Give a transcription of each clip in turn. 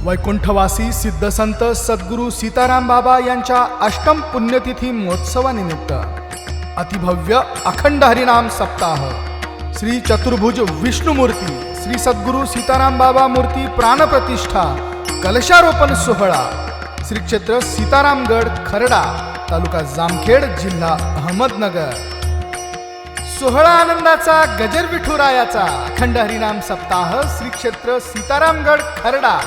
वैकुंठवासी सिद्धसंत सद्गुरू सीताराम बाबा यांच्या अष्टम पुण्यतिथी महोत्सवानिमित्त अतिभव्य अखंड हरिनाम सप्ताह श्री चतुर्भुज विष्णुमूर्ती श्री सद्गुरू सीताराम बाबा मूर्ती प्राणप्रतिष्ठा कलशारोपण सोहळा श्री क्षेत्र सीतारामगड खरडा तालुका जामखेड जिल्हा अहमदनगर। सोहळा आनंदाचा गजर विठुरायाचा अखंड हरिनाम सप्ताह श्री क्षेत्र सीतारामगड खरडा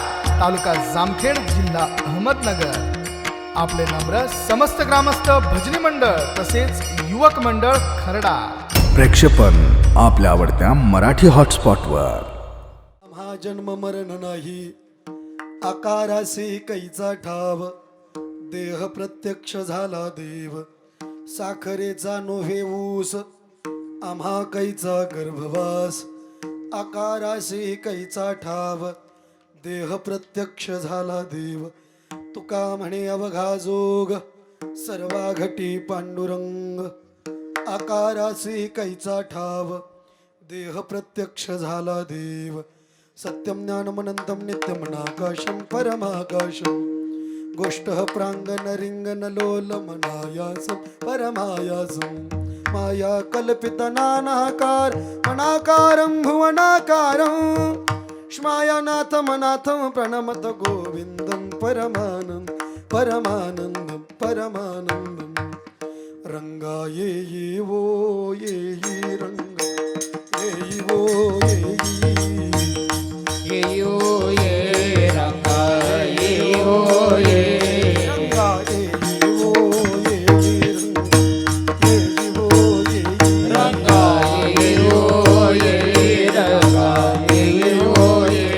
तालुका जामखेड जिल्हा अहमदनगर। आपले नम्र समस्त ग्रामस्थ भजनी मंडळ तसेच युवक मंडळ खरडा। प्रेक्षेपण आपल्या आवडत्या मराठी हॉटस्पॉटवर। हा जन्म मरण नाही आकारासे कैचा ठाव, देह प्रत्यक्ष झाला देव, साखरेचा नोहे ऊस आम्हा कैचा गर्भवास, आकारासे कैचा ठाव, देह प्रत्यक्ष झाला देव, तुका म्हणे अवघा जोग सर्वा घटी पांडुरंग, आकारासे कैचा ठाव, देह प्रत्यक्ष झाला देव, सत्यम ज्ञानमनंतम नित्यमनाकाशम परमाकाशम, गोष्टः प्रांगण रिंगण लोलमनायासम परमायासम, माया कल्पित नानाकार मनाकारं भुवनाकारं, श्मायानाथमनाथं प्रणमत गोविन्दं परमानन्दं परमानन्दं परमानन्दं, रंगाये ये वो ये रंग ये वो ये यो ये रंगा ये हो ये रंगा ये वो ये रंगा ये हो ये रंगा ये हो ये,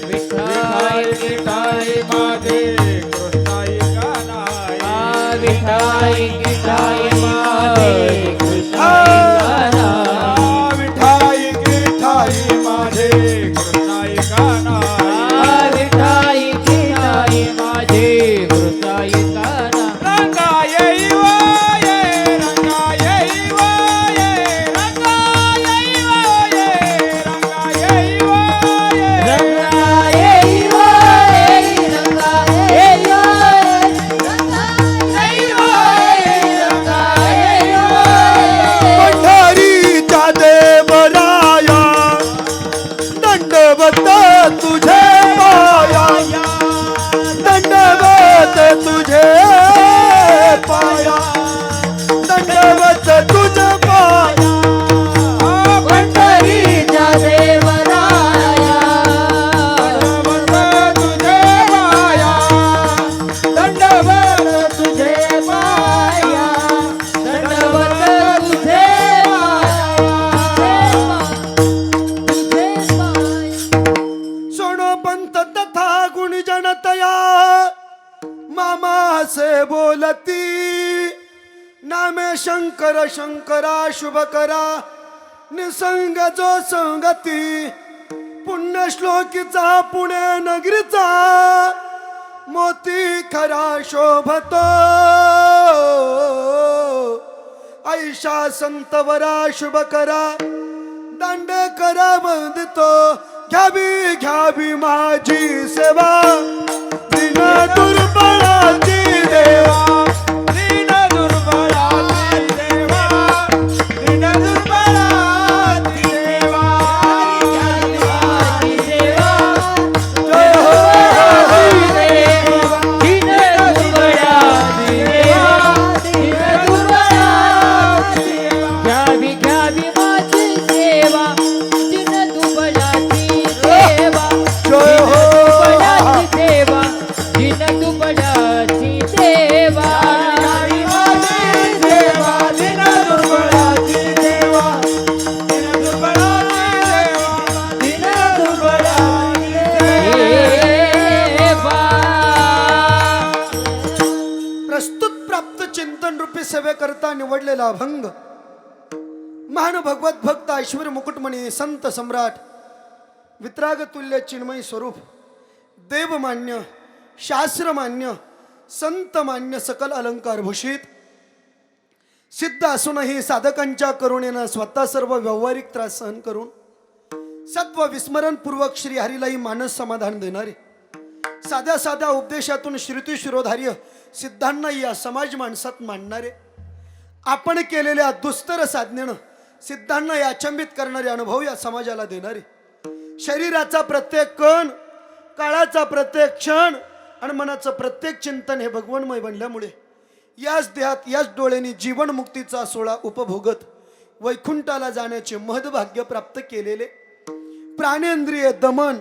विठाई विठाई मागे कृष्णाई गानाई, विठाई विठाई मागे कृष्णाई गानाई, विठाई विठाई माझे विठाई विठाई माझे कृष्णाई गाना, रंगा ये वो ये रंगा ये वो ये रंगा ये वो ये रंगा ये वो ये रंगा ये वो ये रंगा ये वो रंगा ये वो पंढरीच्या देवराया दंडवत तुझे पाया, दंडवत तुझे पाया, दंडवत तुझे पाया, पंढरीच्या देवराया दंडवत तुझे पाया, दंडवत तुझे पाया, दंडवत तुझे सोनो पंत तथा गुण जनतया मामा से बोलती, नामे शंकर शंकरा शुभ करा निसंग जो संगती, पुण्य श्लोकीचा पुणे नगरीचा मोती खरा शोभतो, ऐशा संतवरा शुभ करा दांडे करा बंदितो, घ्यावी घ्यावी माझी सेवा दिन दुर्बळाची देवा, दीन दुर्बलाची देवा, दीन दुर्बलाची देवा, देवाची सेवा, जय हो देवा, दीन दुर्बलाची देवा, दीन दुर्बलाची देवा, घ्यावी घ्यावी माझी सेवा, दीन दुर्बलाची देवा, जय हो दुर्बलाची देवा, दीन दुर्बलाची देवा, घ्यावी माझी सेवा, दीन दुर्बलाची देवा, दीन दुर्बलाची देवा, दीन दुर्बलाची देवा। प्रस्तुत प्राप्त चिंतन रूपी सेवेकरता निवडलेला अभंग महान भगवत भक्त ऐश्वर मुकुटमणी संत सम्राट वित्राग तुल्य चिन्मय स्वरूप देवमान्य शास्त्रमान्य संतमान्य सकल अलंकार भूषित सिद्ध असूनही साधकांच्या करुणेनं स्वतः सर्व व्यावहारिक त्रास सहन करून सत्व विस्मरण पूर्वक श्री हरीलाही मानस समाधान देणारे साध्या साध्या उपदेशातून श्रुती शिरोधार्य सिद्धांना या समाज माणसात मांडणारे, आपण केलेल्या दुस्तर साधनेनं सिद्धांना या अचंबित करणारे अनुभव या समाजाला देणारे, शरीराचा प्रत्येक कण, काळाचा प्रत्येक क्षण आणि मनाचं प्रत्येक चिंतन हे भगवन्मय बनल्यामुळे याच देहात याच डोळ्यांनी जीवनमुक्तीचा सोहळा उपभोगत वैकुंठाला जाण्याचे महदभाग्य प्राप्त केलेले, प्राणेंद्रिय दमन,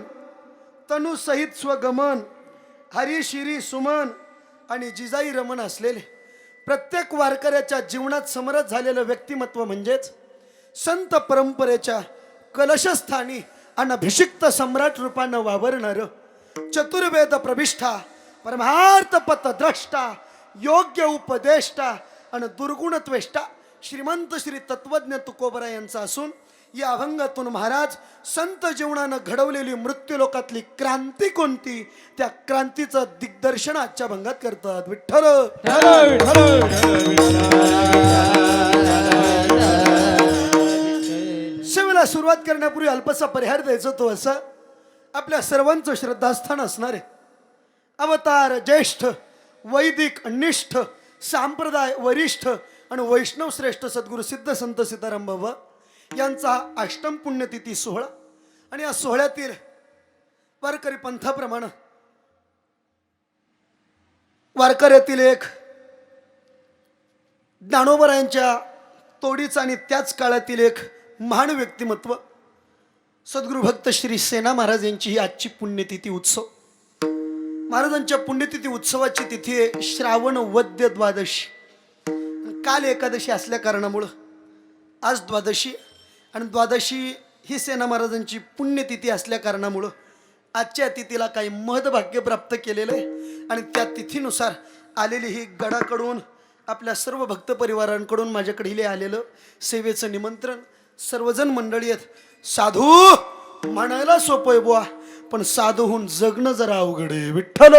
तनुसहित स्वगमन, हरी शिरी सुमन आणि जिजाई रमन असलेले प्रत्येक वारकऱ्याच्या जीवनात समरस झालेलं व्यक्तिमत्व म्हणजेच संत परंपरेच्या कलशस्थानी अनभिषिक्त सम्राट रूपानं वावरणारं, चतुर्वेद प्रविष्ठा, परमार्थ पथद्रष्टा, योग्य उपदेष्टा आणि दुर्गुणत्वेष्टा श्रीमंत श्री तत्वज्ञ तुकोबरा यांचा असून या अभंगातून महाराज संत जीवनानं घडवलेली मृत्यूलोकातली क्रांती कोणती, त्या क्रांतीचं दिग्दर्शन आजच्या भंगात करतात. विठ्ठल सेवेला सुरुवात करण्यापूर्वी अल्पसा परिहार द्यायचा तो असं आपल्या सर्वांचं श्रद्धास्थान असणारे अवतार ज्येष्ठ, वैदिक निष्ठ, सांप्रदाय वरिष्ठ आणि वैष्णव श्रेष्ठ सद्गुरू सिद्ध संत सीताराम बाबा यांचा अष्टम पुण्यतिथी सोहळा आणि या सोहळ्यातील वारकरी पंथाप्रमाणे वारकऱ्यातील एक ज्ञानोबरायांच्या तोडीचा आणि त्याच काळातील एक महान व्यक्तिमत्व सद्गुरू भक्त श्री सेना महाराज यांची ही आजची पुण्यतिथी उत्सव. महाराजांच्या पुण्यतिथी उत्सवाची तिथी आहे श्रावण वद्य द्वादशी. काल एकादशी असल्या कारणामुळं आज द्वादशी आणि द्वादशी ही सेना महाराजांची पुण्यतिथी असल्या कारणामुळं आजच्या तिथीला काही महदभाग्य प्राप्त केलेलं आहे आणि त्या तिथीनुसार आलेली ही गडाकडून आपल्या सर्व भक्त परिवारांकडून माझ्याकडे हे आलेलं सेवेचं निमंत्रण. सर्वजण मंडळी आहेत. साधू म्हणायला सोपं आहे बुवा, पण साधूहून जगणं जरा अवघड आहे. विठ्ठल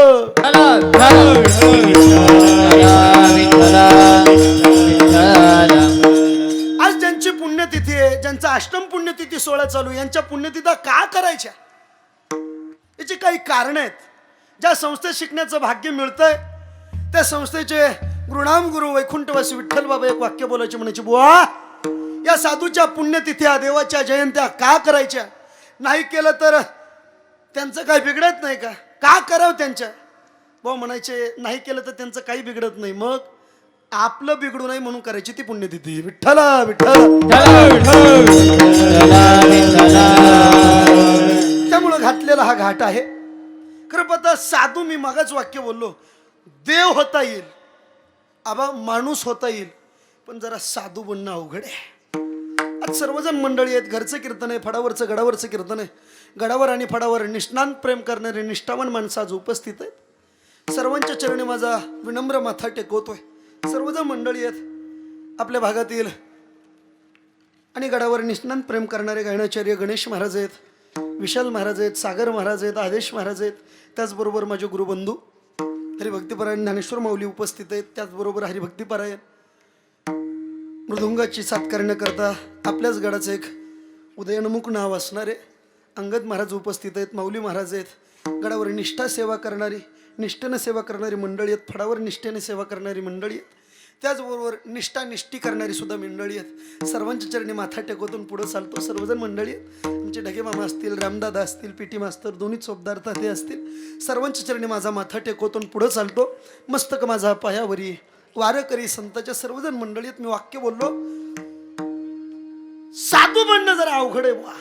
आज ज्यांची पुण्यतिथी आहे, ज्यांचा अष्टम पुण्यतिथी सोहळा चालू, यांच्या पुण्यतिथ्या का करायच्या याची काही कारण आहेत. ज्या संस्थेत शिकण्याचं भाग्य मिळतंय त्या संस्थेचे गुरुनाम गुरु वैकुंठवासी विठ्ठल बाबा एक वाक्य बोलायचे, म्हणायचे बुवा या साधूच्या पुण्यतिथ्या देवाच्या जयंत्या का करायच्या, नाही केलं तर त्यांचं काही बिघडत नाही का, का करावं त्यांच्या. बुवा म्हणायचे नाही केलं तर त्यांचं काही बिघडत नाही, मग आपलं बिघडू नाही म्हणून करायची ती पुण्यतिथी. विठ्ठला विठ्ठल त्यामुळं घातलेला हा घाट आहे. खरं पता साधू मी मागाच वाक्य बोललो, देव होता येईल आबा, माणूस होता येईल, पण जरा साधू बनणं अवघड आहे. आज सर्वजण मंडळी आहेत. घरचं कीर्तन आहे, फडावरचं गडावरचं कीर्तन आहे. गडावर आणि फडावर निष्णांत प्रेम करणारे निष्ठावान माणसं आज उपस्थित आहेत. सर्वांच्या चरणी माझा विनम्र माथा टेकवतोय. सर्वजण मंडळी आहेत आपल्या भागातील आणि गडावर निष्णांत प्रेम करणारे गायनाचार्य गणेश महाराज आहेत, विशाल महाराज आहेत, सागर महाराज आहेत, आदेश महाराज आहेत. त्याचबरोबर माझे गुरुबंधू हरिभक्तीपरायण ज्ञानेश्वर माऊली उपस्थित आहेत. त्याचबरोबर हरिभक्तीपरायण मृदुंगाची साथ करण्याकरता आपल्याच गडाचं एक उदयनमुख नाव असणारे अंगद महाराज उपस्थित आहेत, माऊली महाराज आहेत. गडावर निष्ठा सेवा करणारी, निष्ठेनं सेवा करणारी मंडळी आहेत, फडावर निष्ठेने सेवा करणारी मंडळी आहेत. त्याचबरोबर निष्ठी करणारी सुद्धा मंडळी आहेत. सर्वांच्या चरणी माथा टेकवतून पुढं चालतो. सर्वजण मंडळी आहेत. आमचे ढगे मामा असतील, रामदादा असतील, पीटी मास्तर दोन्ही चोपदार ते असतील. सर्वांच्या चरणी माझा माथा टेकवतून पुढं चालतो. मस्तक माझा पायावरी वारकरी संतांच्या सर्वजण मंडळी आहेत. मी वाक्य बोललो, साधू बनणं जरा अवघड आहे बुवा.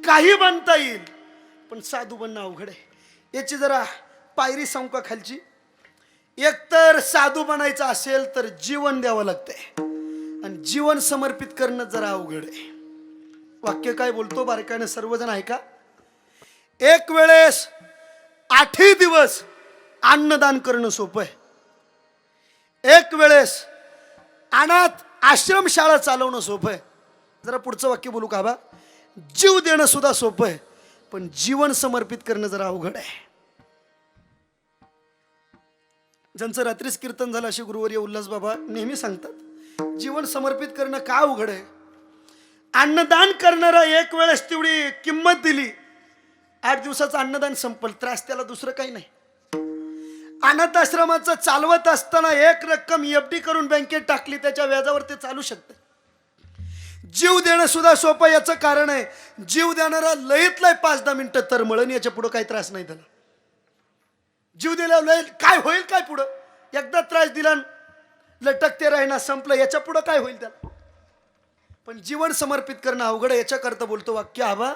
काही बनता येईल पण साधू बनणं अवघड आहे. याची जरा पायरी सांगू का खालची. एकतर साधू बनायचं असेल तर जीवन द्यावं लागतंय आणि जीवन समर्पित करणं जरा अवघड आहे. वाक्य काय बोलतो बारकाने सर्वजण ऐका. एक वेळेस 8 दिवस अन्नदान करणं सोपं आहे. एक वेळेस अनाथ आश्रमशाळा चालवणं सोपं आहे. जरा पुढचं वाक्य बोलू का बा. जीव देणं सुद्धा सोपं आहे, पण जीवन समर्पित करणं जरा अवघड आहे. ज्यांचं रात्रीच कीर्तन झालं असे गुरुवर्य उल्हास बाबा नेहमी सांगतात, जीवन समर्पित करणं का अवघड आहे. अन्नदान करणारा एक वेळेस तेवढी किंमत दिली 8 दिवसाचं अन्नदान संपल, त्रास त्याला दुसरं काही नाही. अनाथ आश्रमाचं चालवत असताना एक रक्कम FD करून बँकेत टाकली, त्याच्या व्याजावर ते चालू शकतं. जीव देणं सुद्धा सोपं. याचं कारण आहे, जीव देणारा लईत लय 5-10 मिनिटं तर मळण, याच्या पुढं काही त्रास नाही त्याला. जीव दिल्यावर लय काय होईल, काय पुढं एकदा त्रास दिला लटकते राहिना, संपलं, याच्या पुढं काय होईल त्याला. पण जीवन समर्पित करणं अवघड आहे. याच्याकरता बोलतो वाक्य, आबा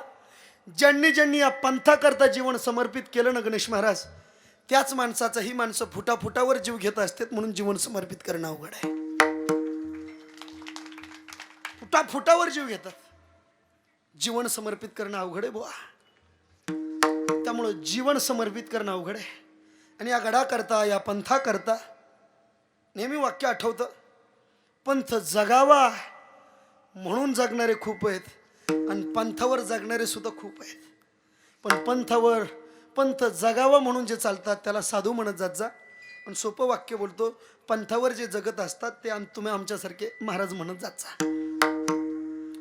ज्यांनी ज्यांनी या पंथाकरता जीवन समर्पित केलं ना गणेश महाराज, त्याच माणसाचा ही माणसं फुटाफुटावर जीव घेत असतात. म्हणून जीवन समर्पित करणं अवघड आहे. फुटाफुटावर जीव घेतात, जीवन समर्पित करणं अवघड आहे बुवा. त्यामुळं जीवन समर्पित करणं अवघड आहे. आणि या गडाकरता, या पंथाकरता नेहमी वाक्य आठवतं, पंथ जगावा म्हणून जगणारे खूप आहेत आणि पंथावर जगणारे सुद्धा खूप आहेत. पण पंथ जगावा म्हणून जे चालतात त्याला साधू म्हणत जात जा. आणि सोपं वाक्य बोलतो, पंथावर जे जगत असतात ते तुम्ही आमच्यासारखे महाराज म्हणत जात जा.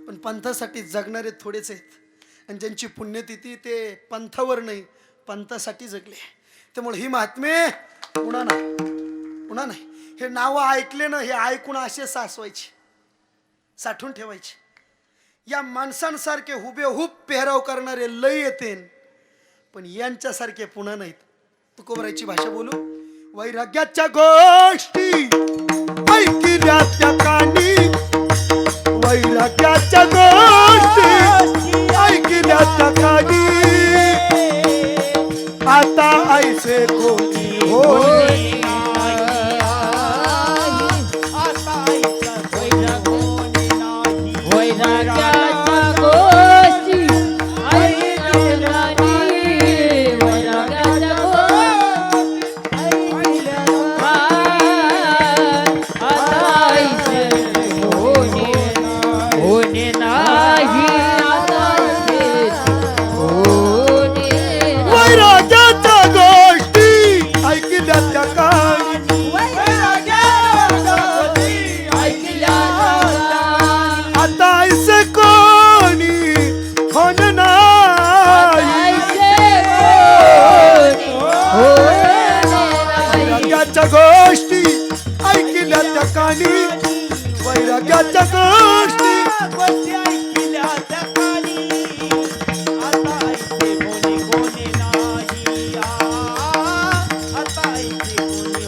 पण पंथासाठी जगणारे थोडेच आहेत आणि ज्यांची पुण्यतिथी ते पंथावर नाही, पंथासाठी जगले. त्यामुळे ही महात्मे पुन्हा नाही. हे नावं ऐकले ना, हे ऐकून असे साचवायचे, साठवून ठेवायचे. या माणसांसारखे हुबेहूब पेहराव करणारे लय येते, पण यांच्यासारखे पुन्हा नाहीत. तुकोबरायची भाषा बोलू, वैराग्याच्या गोष्टी ऐकल्या त्या कानी, वैराग्याच्या गोष्टी ऐकल्या त्या कानी, आता ऐसे कोणी होय. गोष्टी ऐकल्या त्या कानी, वैराग्याच्या गोष्टी ऐकल्या त्या कानी, आता ऐसे कोणी नाही, आता ऐसे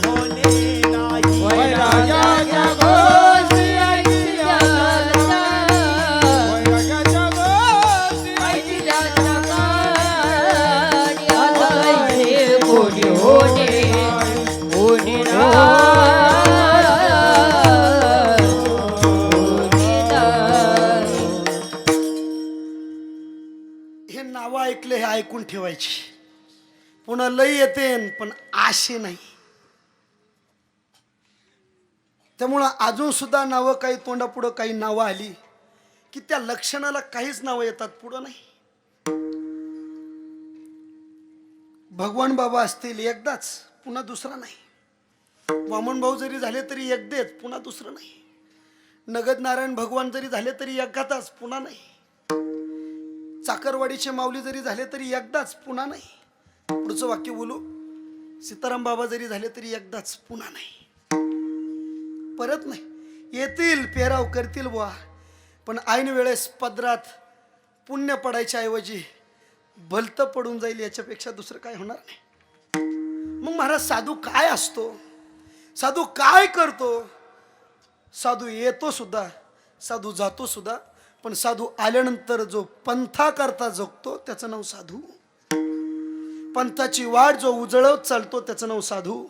कोणी नाही. वैराग्याच्या गोष्टी ऐकल्या वैराग्याच्या गोष्टी ऐकल्या आता ऐसे कोणी होणे. हे नाव ऐकले, हे ऐकून ठेवायची. पुन्हा लय येते पण आशे नाही. त्यामुळं अजून सुद्धा नावं काही तोंडापुढं काही नावं आली की त्या लक्षणाला काहीच नावं येतात, पुढं नाही. भगवान बाबा असतील एकदाच, पुन्हा दुसरा नाही. वामन भाऊ जरी झाले तरी एकदेच, पुन्हा दुसरं नाही. नगद नारायण भगवान जरी झाले तरी एकदाच, पुन्हा नाही. चाकरवाडीचे माऊली जरी झाले तरी एकदाच, पुन्हा नाही. पुढचं वाक्य बोलू, सीताराम बाबा जरी झाले तरी एकदाच, पुन्हा नाही. परत नाही. येतील, पेराव करतील बुवा, पण ऐन वेळेस पदरात पुण्य पडायच्या ऐवजी भलतं पडून जाईल, याच्यापेक्षा दुसरं काय होणार नाही. मग महाराज साधू काय असतो, साधू काय करतो? साधू येतो सुद्धा, साधू जातो सुद्धा, पण साधू आल्यानंतर जो पंथा करता जगतो त्याचं नाव साधू. पंथाची वाट जो उजळवत चालतो त्याचं नाव साधू.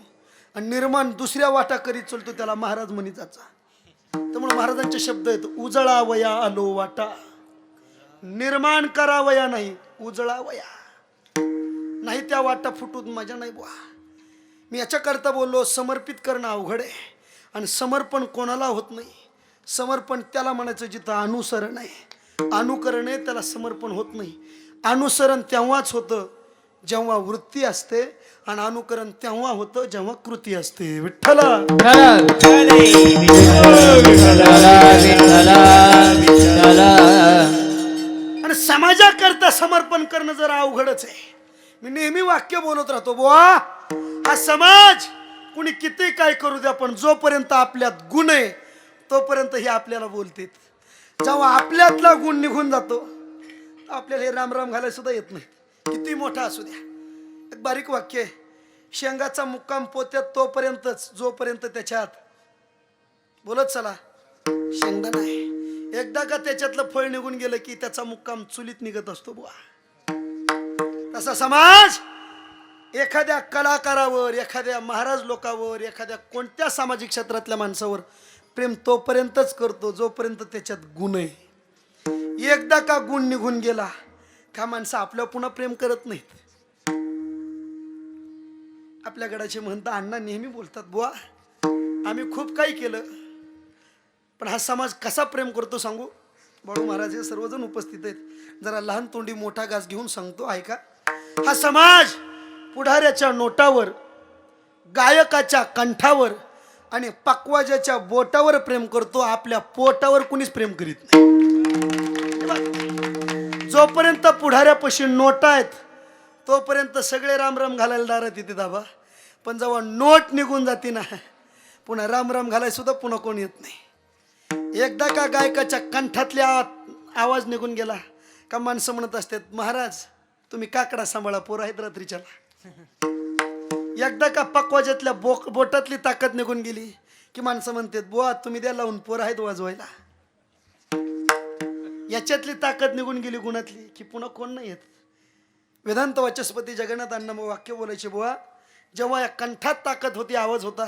आणि निर्माण दुसऱ्या वाटा करीत चालतो त्याला महाराज म्हणी जाचा. त्यामुळे महाराजांचे शब्द आहेत, उजळावया आलो वाटा, निर्माण करावया नाही, उजळावया नाही. त्या वाटा फुटून मजा नाही बुवा. मी याच्याकरता बोललो, समर्पित करणं अवघड आहे. आणि समर्पण कोणाला होत नाही. समर्पण त्याला म्हणायचं जिथं अनुसरण आहे. अनुकरण आहे त्याला समर्पण होत नाही. अनुसरण तेव्हाच होतं जेव्हा वृत्ती असते, आणि अनुकरण तेव्हा होतं जेव्हा कृती असते. विठ्ठला आणि समाजाकरता समर्पण करणं जरा अवघडच आहे. मी नेहमी वाक्य बोलत राहतो, बुवा हा समाज कुणी किती काय करू द्या, पण जोपर्यंत आपल्यात गुण आहे तोपर्यंत हे आपल्याला बोलतात. जेव्हा आपल्यातला गुण निघून जातो आपल्याला हे रामराम घालायला सुद्धा येत नाही, किती मोठा असू द्या. एक बारीक वाक्य आहे, शेंगाचा मुक्काम पोत्यात तोपर्यंतच जोपर्यंत त्याच्यात बोलत चला शेंगदाणा आहे. एकदा का त्याच्यातलं फळ निघून गेलं की त्याचा मुक्काम चुलीत निघत असतो बुवा. तसा समाज एखाद्या कलाकारावर, एखाद्या महाराज लोकावर, एखाद्या कोणत्या सामाजिक क्षेत्रातल्या माणसावर प्रेम तोपर्यंतच करतो जोपर्यंत त्याच्यात गुण आहे. एकदा का गुण निघून गेला का माणसं आपल्यावर पुन्हा प्रेम करत नाहीत. आपल्या गडाचे म्हणता अण्णा नेहमी बोलतात, बुवा आम्ही खूप काही केलं पण हा समाज कसा प्रेम करतो सांगू. बाळू महाराज हे सर्वजण उपस्थित आहेत, जरा लहान तोंडी मोठा घास घेऊन सांगतो ऐका. हा समाज पुढाऱ्याच्या नोटावर, गायकाच्या कंठावर आणि पकवाजाच्या बोटावर प्रेम करतो. आपल्या पोटावर कुणीच प्रेम करीत नाही. जोपर्यंत पुढाऱ्यापाशी नोटा आहेत तोपर्यंत सगळे रामराम घालायला दारात येते दाबा, पण जेव्हा नोट निघून जाते ना पुन्हा रामराम घालायला सुद्धा पुन्हा कोण येत नाही. एकदा का गायकाच्या कंठातल्या आवाज निघून गेला का माणसं म्हणत असतात, महाराज तुम्ही काकडा सांभाळा, पोरं आहेत रात्रीच्याला. एकदा का पकवाजातल्या बोटातली ताकद निघून गेली की माणसं म्हणतात, बुवा तुम्ही द्या लावून, पोरं आहेत वाजवायला. याच्यातली ताकद निघून गेली गुणातली की पुन्हा कोण नाही येत. वेदांत वाचस्पती जगन्नाथ अण्णा वाक्य बोलायचे, बुवा जेव्हा या कंठात ताकद होती, आवाज होता,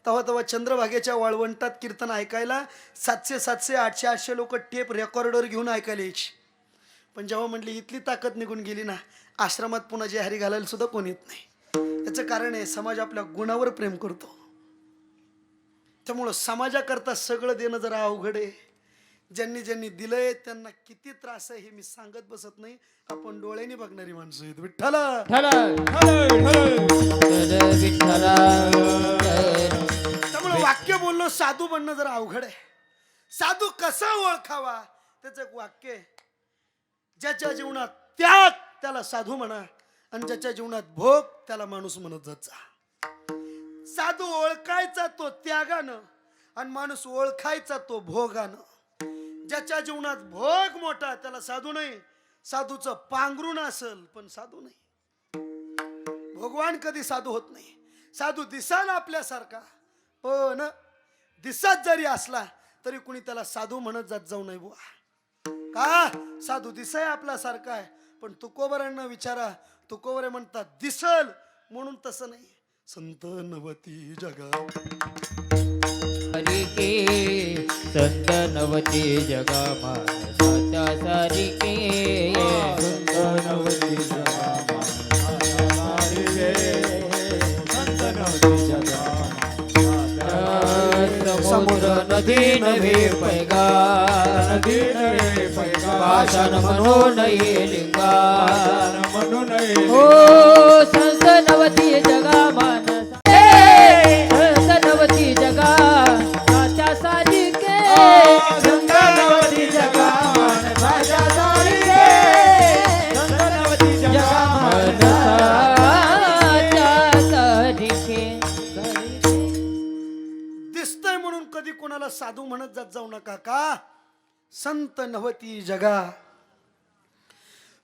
तेव्हा चंद्रभागेच्या वाळवंटात कीर्तन ऐकायला 700, 700, 800, 800 लोक टेप रेकॉर्डर घेऊन ऐकायला यायची. पण जेव्हा म्हटली इथली ताकद निघून गेली ना, आश्रमात पुन्हा जे हरी घालायला सुद्धा कोण येत नाही. याचं कारण आहे समाज आपल्या गुणावर प्रेम करतो. त्यामुळं समाजाकरता सगळं देणं जरा अवघड आहे. ज्यांनी ज्यांनी दिलंय त्यांना किती त्रास आहे हे मी सांगत बसत नाही, आपण डोळ्यांनी बघणारी माणसं आहेत. विठ्ठला त्यामुळे वाक्य बोलणं साधू बनणं जरा अवघड आहे. साधू कसा ओळखावा त्याचं एक वाक्य आहे, ज्याच्या जीवनात त्याग त्याला साधू म्हणा आणि ज्याच्या जीवनात भोग त्याला माणूस म्हणत जात जा. साधू ओळखायचा तो त्यागानं आणि माणूस ओळखायचा तो भोगानं. ज्याच्या जीवनात भोग मोठा त्याला साधू नाही, साधूचं पांघरून असेल पण साधू नाही. भगवान कधी साधू होत नाही. साधू दिसायला आपल्यासारखा पण दिसत जरी असला तरी कुणी त्याला साधू म्हणत जात जाऊ नये बुवा. का साधू दिसाय आपल्यासारखा आहे पण तुकोबरांना विचारा, तुकोबरे म्हणतात दिसल म्हणून तसं नाही. संत नवती जगा सारिके संत नवती जगा मानसाच्या सारिके, संत नवती जगा मानसाच्या सारिके, संत नवती जगा समुद्र नदी नव्हे पैगा, नदी नव्हे पैगा, भाषण म्हणून ये लिंगा, म्हणून हो संत नवती जगा मानसा, संत नवती जगा साच्या सारिके, संत नवती जगा मानसाच्या सारिके, संत नवती जगा मानसाच्या सारिके. दिसतंय म्हणून कधी कोणाला साधू म्हणत जात जाऊ नका. का संत नवती जगा.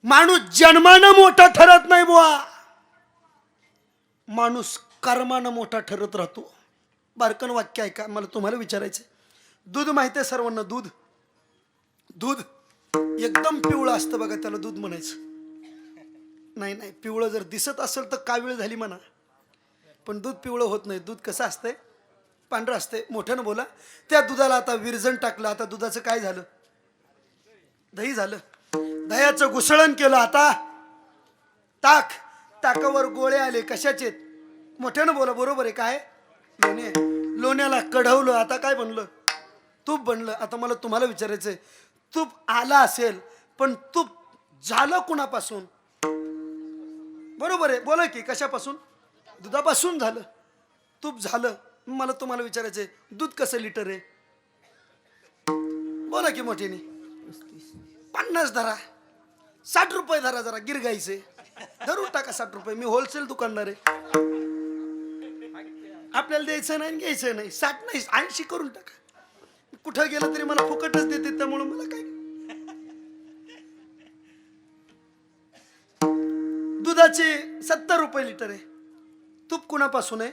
माणूस जन्मानं मोठा ठरत नाही बुवा, माणूस कर्मानं मोठा ठरत राहतो. बारकन वाक्य आहे का मला तुम्हाला विचारायचं. दूध माहिती आहे सर्वांना, दूध दूध एकदम पिवळं असतं बघा, त्याला दूध म्हणायचं नाही. नाही पिवळं जर दिसत असेल तर कावीळ झाली म्हणा, पण दूध पिवळं होत नाही. दूध कसं असतंय, पांढरं असते. मोठ्यानं बोला. त्या दुधाला आता विरजण टाकलं, आता दुधाचं काय झालं, दही झालं. दह्याचं घुसळण केलं, आता ताक, ताकावर गोळे आले, कशाचे, मोठ्यानं बोला. बरोबर आहे काय, लोणे, लोण्याला कढवलं, आता काय बनलं, तूप बनलं. आता मला तुम्हाला विचारायचंय, तूप आला असेल पण तूप झालं कुणापासून, बरोबर आहे बोला की, कशापासून, दुधापासून झालं, तूप झालं. मला तुम्हाला विचारायचंय, दूध कसं लिटर आहे, बोला की मोठ्याने, 50 धरा. 60 रुपये धरा, जरा गिरगाईचे धरून टाका 60 रुपये. मी होलसेल दुकानदार आहे. आपल्याला द्यायचं नाही आणि घ्यायचं नाही. 60 नाही 80 करून टाका. कुठं गेलं तरी मला फुकटच देते, त्यामुळे मला काय. दुधाचे 70 रुपये लिटर आहे. तूप कुणापासून आहे?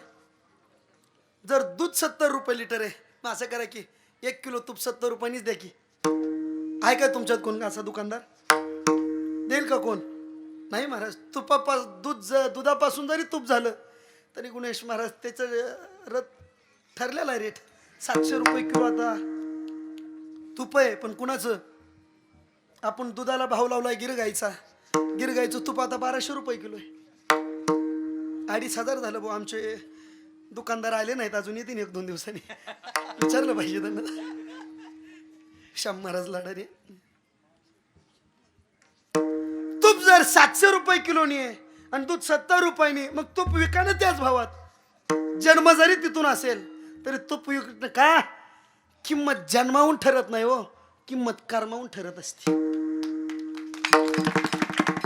जर दूध 70 रुपये लिटर आहे, मग असं करा की 1 किलो तूप 70 रुपयांनीच द्या की. आहे का तुमच्यात कोण असा दुकानदार? देईल का कोण? नाही महाराज. दुधापासून जरी तूप झालं तरी गुणेश महाराज त्याचं रथ ठरलेला रेट 700 रुपये किलो आता तूप आहे. पण कुणाचं? आपण दुधाला भाव लावलाय गिरगाईचं तूप आता 1200 रुपये किलो आहे. 2500 झालं भाऊ. आमचे दुकानदार आले नाहीत अजून, येतील 1-2 दिवसांनी. विचारलं पाहिजे त्यांना. श्याम महाराज लाडाने तूप जर 700 रुपये किलोनी आहे आणि दूध 70 रुपयांनी, मग तूप विकाणं त्याच भावात. जन्म जरी तिथून असेल तरी तूप विकणं का? किंमत जन्माहून ठरत नाही हो, किंमत कर्माहून ठरत असते.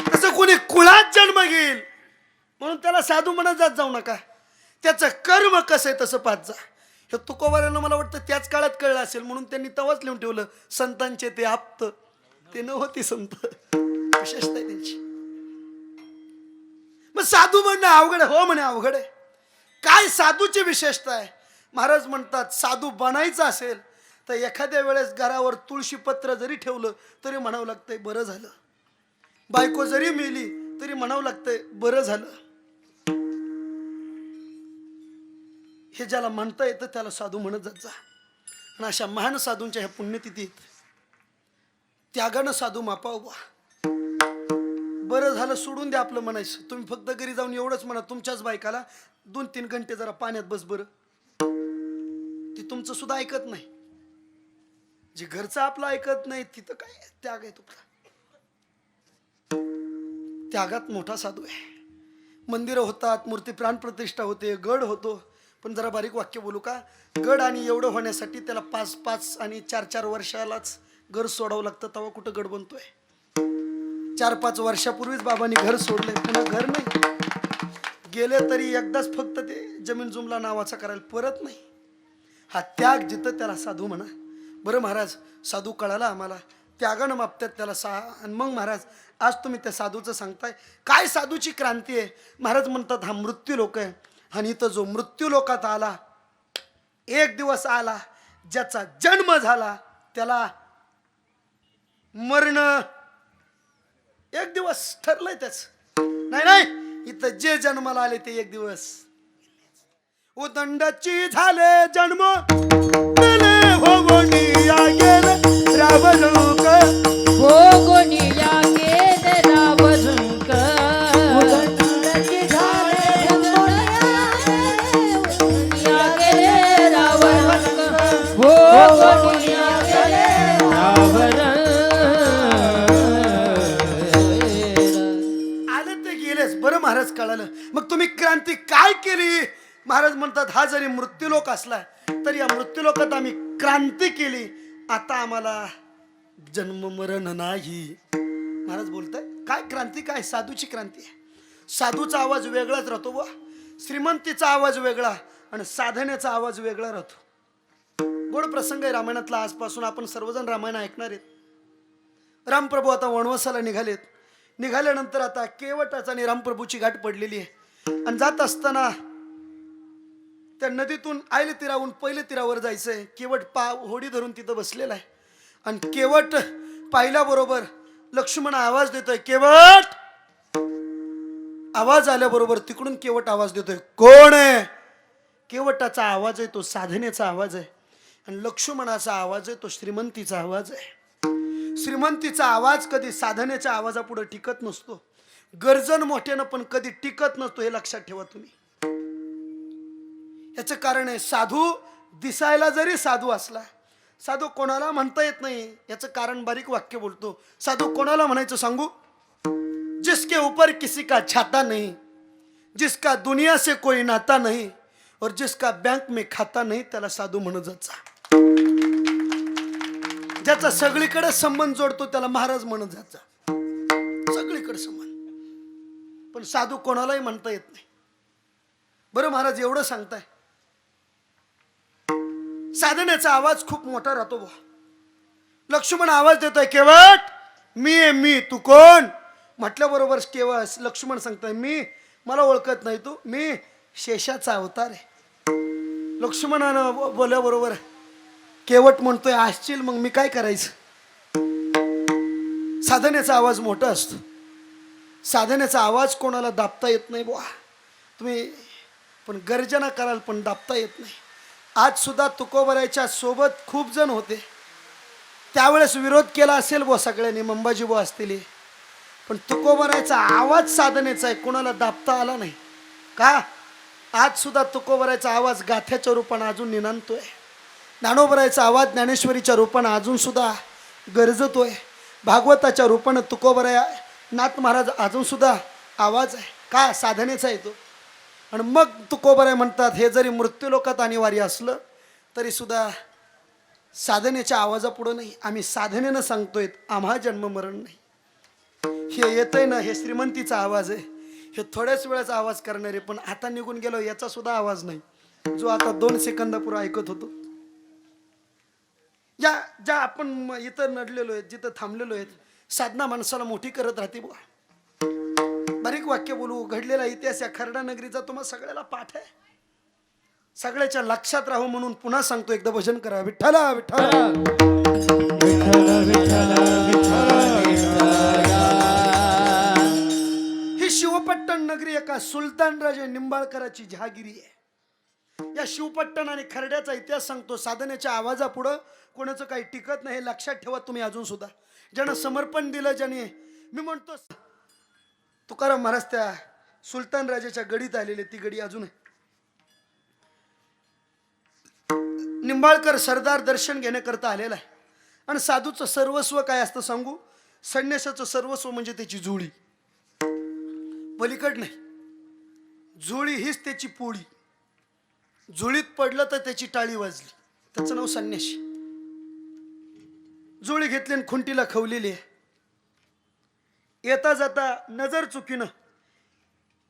तसं कोणी कुळात जन्म घेईल म्हणून त्याला साधू म्हणत जात जाऊ नका. त्याचं कर्म कसं आहे तसं पाहत जा. हे तुकोबारांना मला वाटतं त्याच काळात कळलं असेल, म्हणून त्यांनी तवाच लिहून ठेवलं, संतांचे ते आप्त ते नव्हती संत. विशेषता आहे त्यांची. मग साधू म्हणणं अवघड आहे? हो म्हणे अवघड आहे. काय साधूची विशेषता आहे? महाराज म्हणतात साधू बनायचं असेल तर एखाद्या वेळेस घरावर तुळशी पत्र जरी ठेवलं तरी म्हणावं लागतंय बरं झालं. बायको जरी मेली तरी म्हणावं लागतंय बरं झालं. हे ज्याला म्हणता येतं त्याला साधू म्हणत जात जा. आणि अशा महान साधूंच्या ह्या पुण्यतिथीत त्यागानं साधू मापा उभा. बरं झालं सोडून द्या आपलं म्हणायचं. तुम्ही फक्त घरी जाऊन एवढंच म्हणा तुमच्याच बायकाला 2-3 घंटे जरा पाण्यात बस बरं. ती तुमचं सुद्धा ऐकत नाही. जे घरचं आपलं ऐकत नाही तिथं काय त्याग आहे तुमचा. त्यागात मोठा साधू आहे. मंदिरं होतात, मूर्ती प्राणप्रतिष्ठा होते, गड होतो. पण जरा बारीक वाक्य बोलू का? गड आणि एवढं होण्यासाठी त्याला 5-5 आणि 4-4 वर्षालाच घर सोडावं लागतं. तेव्हा कुठं गड बनतोय? 4-5 वर्षापूर्वीच बाबांनी घर सोडलंय, पुन्हा घर नाही. गेले तरी एकदाच फक्त ते जमीन जुमला नावाचा करायला, परत नाही. हा त्याग जिथं त्याला साधू म्हणा. बरं महाराज साधू कळाला आम्हाला, त्यागानं मापतात त्याला आणि मग महाराज आज तुम्ही त्या साधूचं सांगताय. काय साधूची क्रांती आहे? महाराज म्हणतात हा मृत्यू लोक आहे. आणि इथं जो मृत्यू लोकात आला, एक दिवस आला, ज्याचा जन्म झाला त्याला मरण एक दिवस ठरलंय त्याच. नाही इथं जे जन्माला आले ते एक दिवस. उदंडाची झाले जन्म गेले भोगोनिया गेले रावणुक भोगोनिया गेले रावणुक उदंडाची झाले भोगोनिया गेले रावणुक भोगोनिया गेले रावण. आले ते गेलेच. बरं महाराज कळालं. मग तुम्ही क्रांती काय केली? महाराज म्हणतात हा जरी मृत्यूलोक असला तरी या मृत्यूलोकात आम्ही क्रांती केली. आता आम्हाला जन्म मरण नाही. महाराज बोलताय काय क्रांती? काय साधूची क्रांती आहे. साधूचा आवाज वेगळाच राहतो बुवा. श्रीमंतीचा आवाज वेगळा आणि साधनेचा आवाज वेगळा राहतो. गोड प्रसंग आहे रामायणातला. आजपासून आपण सर्वजण रामायण ऐकणार आहेत. रामप्रभू आता वनवासाला निघालेत. निघाल्यानंतर आता केवटाचा आणि रामप्रभूची गाठ पडलेली आहे. आणि जात असताना त्या नदीतून आयले तीरावून पहिले तीरावर जायचंय. केवट होडी धरून तिथं बसलेला आहे. आणि केवट पाहिल्याबरोबर लक्ष्मण आवाज देतोय, केवट. आवाज आल्याबरोबर तिकडून केवट आवाज देतोय, कोण आहे? केवटाचा आवाज आहे तो साधनेचा आवाज आहे. आणि लक्ष्मणाचा आवाज आहे तो श्रीमंतीचा आवाज आहे. श्रीमंतीचा आवाज कधी साधनेच्या आवाजापुढे टिकत नसतो. गर्जन मोठ्यानं पण कधी टिकत नसतो. हे लक्षात ठेवा तुम्ही. याचं कारण आहे साधू दिसायला जरी साधू असला, साधू कोणाला म्हणता येत नाही. याचं कारण बारीक वाक्य बोलतो. साधू कोणाला म्हणायचं सांगू? जिसके ऊपर किसी का छाता नहीं, जिसका दुनिया से कोई नाता नहीं और जिसका बैंक में खाता नहीं, त्याला साधू म्हणत जायचा. ज्याचा सगळीकडे संबंध जोडतो त्याला महाराज म्हणत जायचा. तिखट समान. पण साधू कोणालाही म्हणता येत नाही. बरं महाराज एवढं सांगताय, साधनेचा आवाज खूप मोठा राहतो बुवा. लक्ष्मण आवाज देतोय, केवट मी आहे मी, तू कोण म्हटल्याबरोबर केवळ लक्ष्मण सांगताय, मी मला ओळखत नाही तू, मी शेषाचा अवतार आहे. लक्ष्मणानं बोलल्याबरोबर केवट म्हणतोय, असशील मग मी काय करायचं. साधनेचा आवाज मोठा असतो. साधनेचा आवाज कोणाला दाबता येत नाही बुवा. तुम्ही पण गर्जना कराल पण दाबता येत नाही. आज सुद्धा तुकोबरायच्या सोबत खूप जण होते, त्यावेळेस विरोध केला असेल बुवा सगळ्यांनी, मंबाजी बुवा असतील, पण तुकोबरायचा आवाज साधनेचा आहे, कोणाला दाबता आला नाही का. आज सुद्धा तुकोबरायचा आवाज गाथ्याच्या रूपाने अजून निनांतोय. ज्ञानोबरायचा आवाज ज्ञानेश्वरीच्या रूपाने अजून सुद्धा गरजतोय. भागवताच्या रूपाने तुकोबराया नाथ महाराज अजून सुद्धा आवाज आहे का, साधनेचा येतो. आणि मग तुकोबराय म्हणतात, हे जरी मृत्यूलोकात अनिवार्य असलं तरी सुद्धा साधनेच्या आवाजापुढं नाही. आम्ही साधनेनं सांगतोय, आम्हा जन्म मरण नाही. हे येतंय ना, हे श्रीमंतीचा आवाज आहे, हे थोड्याच वेळाचा आवाज करणारे, पण आता निघून गेलो याचा सुद्धा आवाज नाही, जो आता 2 सेकंदापूर्वी ऐकत होतो. ज्या आपण इथं नडलेलो आहेत, जिथं थांबलेलो आहेत, साधना माणसाला मोठी करत राहते बुवा. बारीक वाक्य बोलू, घडलेला इतिहास या खर्डा नगरीचा तुम्हाला सगळ्याला पाठ आहे, सगळ्याच्या लक्षात राहू म्हणून पुन्हा सांगतो, एकदा भजन करा. विठ्ठला विठ्ठला ही शिवपट्टण नगरी एका सुलतान राजे निंबाळकराची जहागिरी आहे. या शिवपट्टण आणि खर्ड्याचा इतिहास सांगतो. साधनेच्या आवाजापुढं कोणाचं काही टिकत नाही, हे लक्षात ठेवा तुम्ही अजून सुद्धा. ज्यानं समर्पण दिलं, ज्याने, मी म्हणतो तुकाराम महाराज त्या सुलतान राजाच्या गडीत आलेले, ती गडी अजून आहे. निंबाळकर सरदार दर्शन घेण्याकरता आलेला आहे. आणि साधूचं सर्वस्व काय असतं सांगू, संन्यासाचं सर्वस्व म्हणजे त्याची जुळी, पलीकड नाही. जुळी हीच त्याची पोळी. जुळीत पडलं तर त्याची टाळी वाजली, त्याचं नाव संन्याशी. जुळी घेतली आणि खुंटीला खवलेली आहे. येता जाता नजर चुकीनं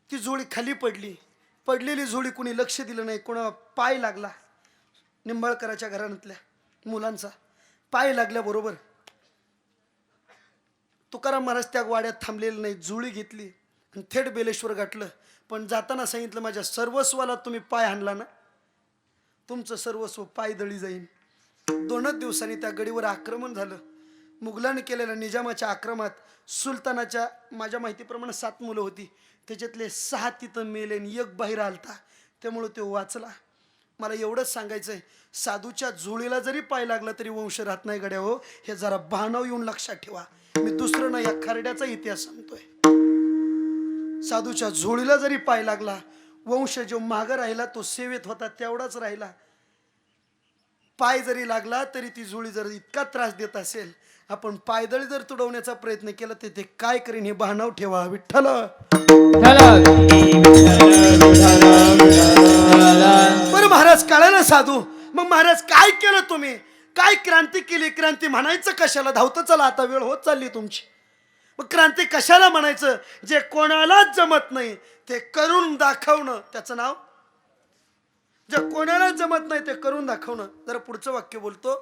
ती जुळी खाली पडली. पडलेली जुळी कुणी लक्ष दिलं नाही, कोणा पाय लागला. निंबाळकराच्या घराण्यातल्या मुलांचा पाय लागल्याबरोबर तुकाराम महाराज त्या वाड्यात थांबलेले नाही, जुळी घेतली आणि थेट बेलेश्वर गाठलं. पण जाताना सांगितलं, माझ्या सर्वस्वाला तुम्ही पाय हाणला ना, तुमचं सर्वस्व पायदळी जाईन. 2च दिवसांनी त्या गडीवर आक्रमण झालं. मुघलांनी केलेल्या निजामाच्या आक्रमणात सुलतानाच्या माझ्या माहितीप्रमाणे 7 मुलं होती, त्याच्यातले 6 तिथं मेले आणि 1 बाहेर आलता, त्यामुळं तो वाचला. मला एवढंच सांगायचं आहे, साधूच्या जुळीला जरी पाय लागला तरी वंश राहत नाही गड्या हो, हे जरा भानाव येऊन लक्षात ठेवा. मी दुसरं ना, या खर्ड्याचा इतिहास सांगतोय. साधूच्या जुळीला जरी पाय लागला, वंश जो मागं राहिला तो सेवेत होता तेवढाच राहिला. पाय जरी लागला तरी ती जुळी जर इतका त्रास देत असेल, आपण पायदळी जर तुडवण्याचा प्रयत्न केला तर ते काय करीन हे भानाव ठेवा. विठ्ठल बरं महाराज कळालं साधू. मग महाराज काय केलं तुम्ही, काय क्रांती केली. क्रांती म्हणायचं कशाला, धावतं चला, आता वेळ होत चालली तुमची. मग क्रांती कशाला म्हणायचं, जे कोणालाच जमत नाही ते करून दाखवणं त्याचं नाव. जे कोणाला जमत नाही ते करून दाखवणं. जरा पुढचं वाक्य बोलतो,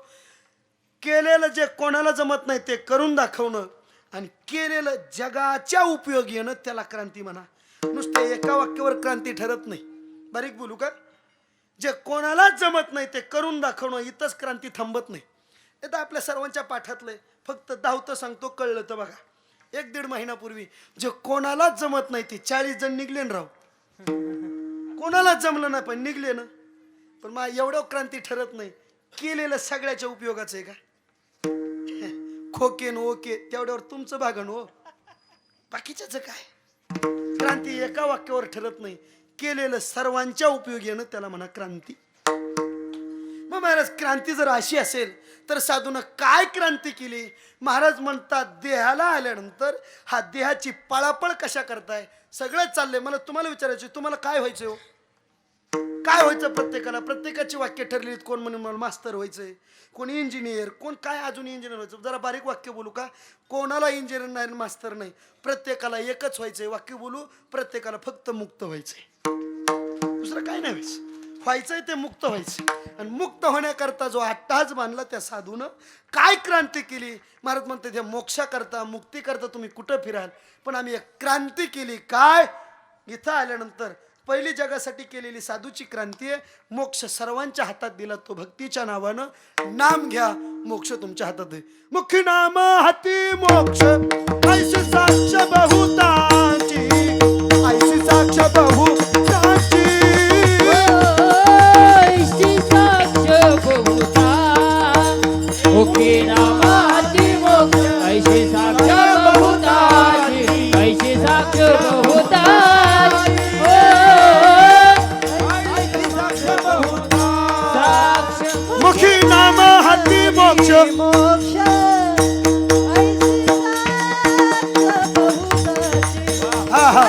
केलेलं जे कोणाला जमत नाही ते करून दाखवणं आणि केलेलं जगाच्या उपयोगी येणं त्याला क्रांती म्हणा. नुसते एका वाक्यावर क्रांती ठरत नाही. बारीक बोलू का, जे कोणालाच जमत नाही ते करून दाखवणं, इथंच क्रांती थांबत नाही. हे तर आपल्या सर्वांच्या पाठातलंय, फक्त धावतं सांगतो, कळलं तर बघा. 1-1.5 महिन्यापूर्वी जे कोणालाच जमत नाही ते 40 जण निघले ना राव. कोणालाच जमलं नाही पण निघले ना. पण मग एवढं क्रांती ठरत नाही, केलेलं सगळ्याच्या उपयोगाचं आहे का. खोके न ओके तेवढ्यावर तुमचं भागण हो, बाकीच्याच काय. क्रांती एका वाक्यावर ठरत नाही, केलेलं सर्वांच्या उपयोगी येणं त्याला म्हणा क्रांती. मग महाराज क्रांती जर अशी असेल तर साधूनं काय क्रांती केली. महाराज म्हणतात, देहाला आल्यानंतर हा देहाची पळापळ कशा करताय, सगळंच चाललंय. मला तुम्हाला विचारायचं, तुम्हाला काय व्हायचं हो. काय व्हायचं प्रत्येकाला? प्रत्येकाची वाक्य ठरलेली. कोण म्हणे मला मास्तर व्हायचंय, कोण इंजिनियर, कोण काय अजून इंजिनियर व्हायचं. जरा बारीक वाक्य बोलू का? कोणाला इंजिनियर नाही मास्तर नाही, प्रत्येकाला एकच व्हायचंय. वाक्य बोलू, प्रत्येकाला फक्त मुक्त व्हायचंय, दुसरं काय नाही व्हायचंय ते मुक्त व्हायचं. आणि मुक्त होण्याकरता जो अट्टाहास बांधला त्या साधूनं काय क्रांती केली. महाराज म्हणते त्या मोक्षाकरता मुक्तीकरता तुम्ही कुठं फिराल, पण आम्ही एक क्रांती केली. काय? इथं आल्यानंतर पहिली जगासाठी केलेली साधूची क्रांती आहे. मोक्ष सर्वांच्या हातात दिला तो भक्तीच्या नावानं. नाम घ्या, मोक्ष तुमच्या हातात आहे. मुखी नाम हाती मोक्ष, ऐशी साक्ष बहुताची, ऐशी साक्ष बहुताची. ऐशी साक्ष बहुता, मुखी नामाची मोक्ष. ऐशी साक्ष बहुताची, ऐशी साक्ष बहुताची. मुखी नाम हाती मोक्ष, हा हा.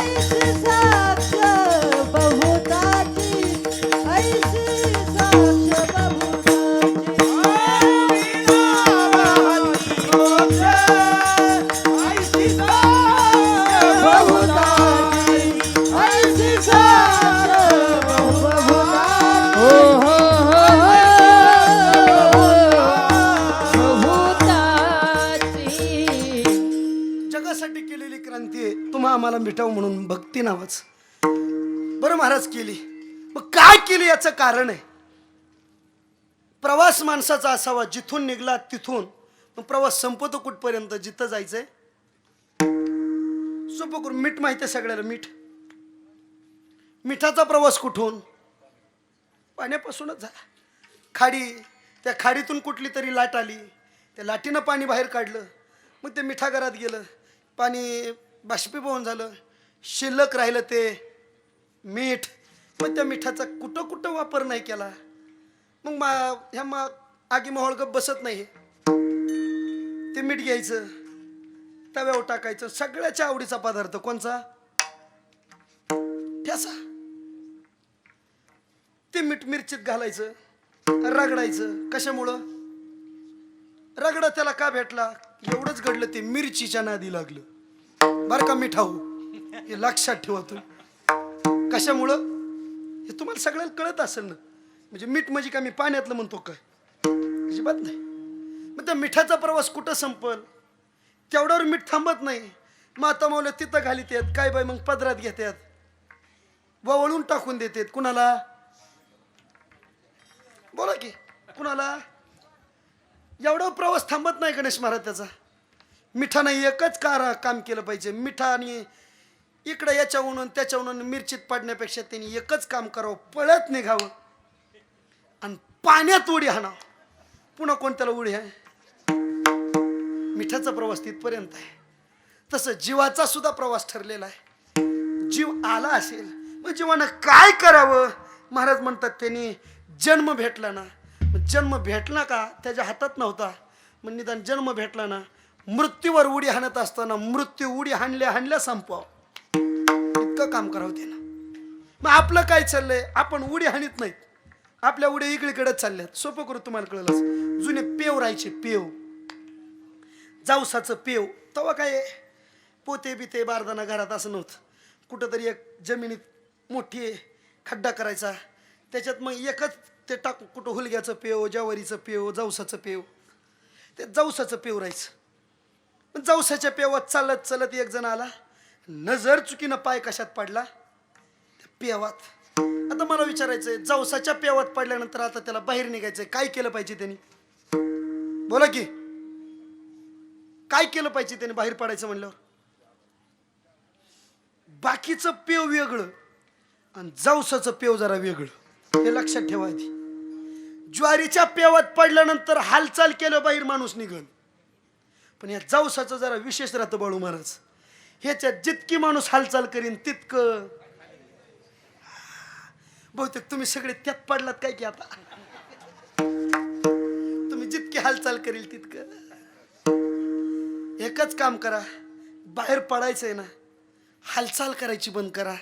जगासाठी केलेली क्रांती आहे. तुम्हा आम्हाला मिठाव म्हणून भक्ती नावाच. बरं महाराज केली, मग काय केली याचं कारण आहे. प्रवास माणसाचा असावा, जिथून निघला तिथून. मग प्रवास संपतो कुठपर्यंत? जिथं जायचंय. सोपं करून मीठ माहिती आहे सगळ्याला. मिठाचा प्रवास कुठून? पाण्यापासूनच झाला. खाडी, त्या खाडीतून कुठली तरी लाट आली, त्या लाटीनं पाणी बाहेर काढलं, मग ते मिठागरात गेलं, पाणी बाष्पीभवन झालं, शिल्लक राहिलं ते मीठ. मग त्या मिठाचा कुठं कुठं वापर नाही केला. मग ह्या आगी मोहळ गप बसत नाही. ते मीठ घ्यायचं, तव्यावर टाकायचं. सगळ्याच्या आवडीचा पदार्थ कोणचा? ठ्यासा. ते मीठ मिरचीत घालायचं, रगडायचं. कशामुळं रगडा त्याला का भेटला? एवढंच घडलं, ते मिरचीच्या नादी लागलं. बरं का मिठाऊ, हे लक्षात ठेवा तुम्ही. कशामुळं हे तुम्हाला सगळ्यांना कळत असेल ना. म्हणजे मीठ म्हणजे का मी पाण्यातलं म्हणतो काय? अजिबात नाही. मग त्या मिठाचा प्रवास कुठं संपल? तेवढ्यावर मीठ थांबत नाही. माता मावल्या तिथं घालीत आहेत काय बाई, मग पदरात घेतात, वळून टाकून देतात. कुणाला? बोला की कुणाला? एवढा प्रवास थांबत नाही गणेश महाराज त्याचा. मिठानं एकच काम केलं पाहिजे. मिठाने इकडं याच्याहून त्याच्याहून मिरचीत पडण्यापेक्षा त्यांनी एकच काम करावं, पळत निघावं आणि पाण्यात उडी हाणावं. पुन्हा कोणत्याला उडी आहे? मिठाचा प्रवास तिथपर्यंत आहे. तसं जीवाचा सुद्धा प्रवास ठरलेला आहे. जीव आला असेल मग जीवानं काय करावं? महाराज म्हणतात त्यांनी जन्म भेटला ना, जन्म भेटला का त्याच्या हातात नव्हता. मग निदान जन्म भेटला ना, मृत्यूवर उडी हाणत असताना मृत्यू उडी हाणल्या संपवावं, इतकं काम करावं त्यानं. मग आपलं काय चाललंय? आपण उडी हाणीत नाहीत, आपल्या उड्या इकडे चालल्यात. सोपं करू तुम्हाला कळलं. जुने पेव राहायचे, पेव, जाऊसाचं पेव. तेव्हा काय पोते बिते बारदाना घरात असं नव्हतं. कुठंतरी एक जमिनीत मोठी खड्डा करायचा, त्याच्यात मग एकच ते टाकू, कुठं हुलग्याचं पेव, ज्वारीचं पेव, जाऊसाचं पेव. ते जाऊसाचं पेव राहायचं. पण जाऊसाच्या पेवात चालत चालत एक जण आला, नजर चुकीनं पाय कशात पडला? त्या पेवात. आता मला विचारायचंय, जाऊसाच्या पेवात पडल्यानंतर आता त्याला बाहेर निघायचंय, काय केलं पाहिजे त्यांनी? बोला की काय केलं पाहिजे त्याने बाहेर पडायचं म्हणल्यावर? बाकीचं पेव वेगळं आणि जाऊसाचं पेव जरा वेगळं, हे लक्षात ठेवा आधी. ज्वारीच्या पेवात पडल्यानंतर हालचाल केलं बाहेर माणूस निघल, पण या जाऊसाचं जरा विशेष राहतं बाळू महाराज. ह्याच्यात जितकी माणूस हालचाल करीन तितकं. बहुतेक तुम्ही सगळे त्यात पडलात काय की आता. तुम्ही जितकी हालचाल करील तितकं. एकच काम करा, बाहेर पडायचंय ना, हालचाल करायची बंद करा,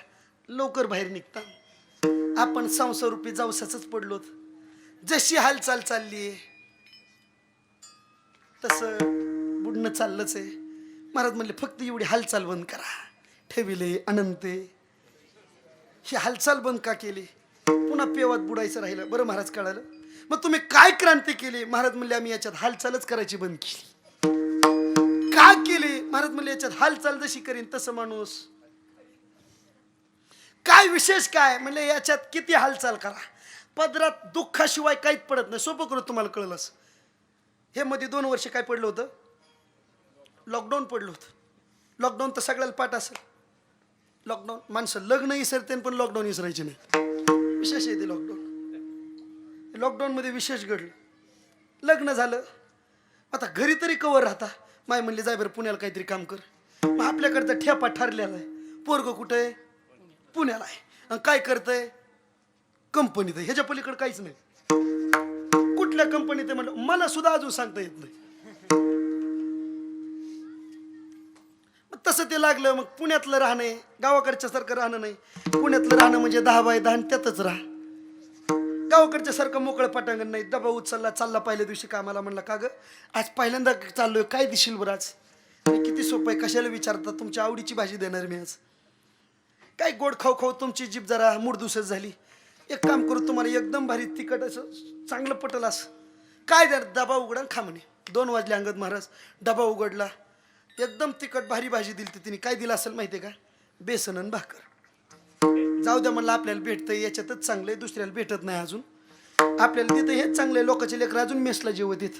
लवकर बाहेर निघता. आपण संसारूपी जावसाच पडलो. जशी हालचाल चालली तसं बुडणं चाललंच आहे. महाराज म्हणले फक्त एवढी हालचाल बंद करा. ठेविले अनंते ही हालचाल बंद का केली? पुन्हा पेवात बुडायचं राहिलं. बरं महाराज कळालं. मग तुम्ही काय क्रांती केली? महाराज म्हणले आम्ही याच्यात हालचालच करायची बंद केली. का केली? महाराज म्हणले याच्यात हालचाल जशी करीन तसं माणूस. काय विशेष काय? म्हणले याच्यात किती हालचाल करा, पदरात दुःखाशिवाय काहीच पडत नाही. सोपं करू तुम्हाला कळलंच. हे मध्ये 2 वर्ष काय पडलं होतं? लॉकडाऊन पडलं होतं. लॉकडाऊन तर सगळ्याला पाठ असेल. लॉकडाऊन माणसं लग्न विसरते पण लॉकडाऊन विसरायचे नाही. विशेष आहे ते लॉकडाऊन. लॉकडाऊनमध्ये विशेष घडलं. लग्न झालं, आता घरी तरी कवर राहता. माय म्हणले जाय बरं पुण्याला काहीतरी काम कर. मग आपल्याकडचा ठेपा ठरलेला आहे. पोरग कुठं आहे? पुण्याला आहे. आणि काय करतंय? कंपनीत आहे. ह्याच्या पलीकडे काहीच नाही. कुठल्या कंपनीत आहे म्हणलं मला सुद्धा अजून सांगता येत नाही. तसं ते लागलं. मग पुण्यातलं राहणे गावाकडच्या सारखं राहणं नाही. पुण्यातलं राहणं म्हणजे 10 बाय 10 त्यातच राहा. गावाकडच्या सारखं मोकळं पटांगण नाही. डबा उचलला, चालला पहिल्या दिवशी कामाला. म्हणला का ग आज पहिल्यांदा चाललोय, काय दिशील बरं आज? किती सोपं आहे, कशाला विचारता? तुमच्या आवडीची भाजी देणार मी आज. काय गोड खाऊ खाऊ तुमची जीभ जरा मुडदुसत झाली. एक काम करू, तुम्हाला एकदम भारी तिखट असं चांगलं पटल असं काय द्या, डबा उघडा खा म्हणे. 2 वाजले अंगद महाराज. डबा उघडला, एकदम तिखट भारी भाजी दिली. तिने काय दिलं असेल माहितीये का? बेसन आणि भाकर. जाऊ द्या म्हणलं आपल्याला भेटतंय याच्यातच चांगलंय, दुसऱ्याला भेटत नाही अजून. आपल्याला तिथं हेच चांगलंय. लोकांचे लेकर अजून मेसला जेवत येत.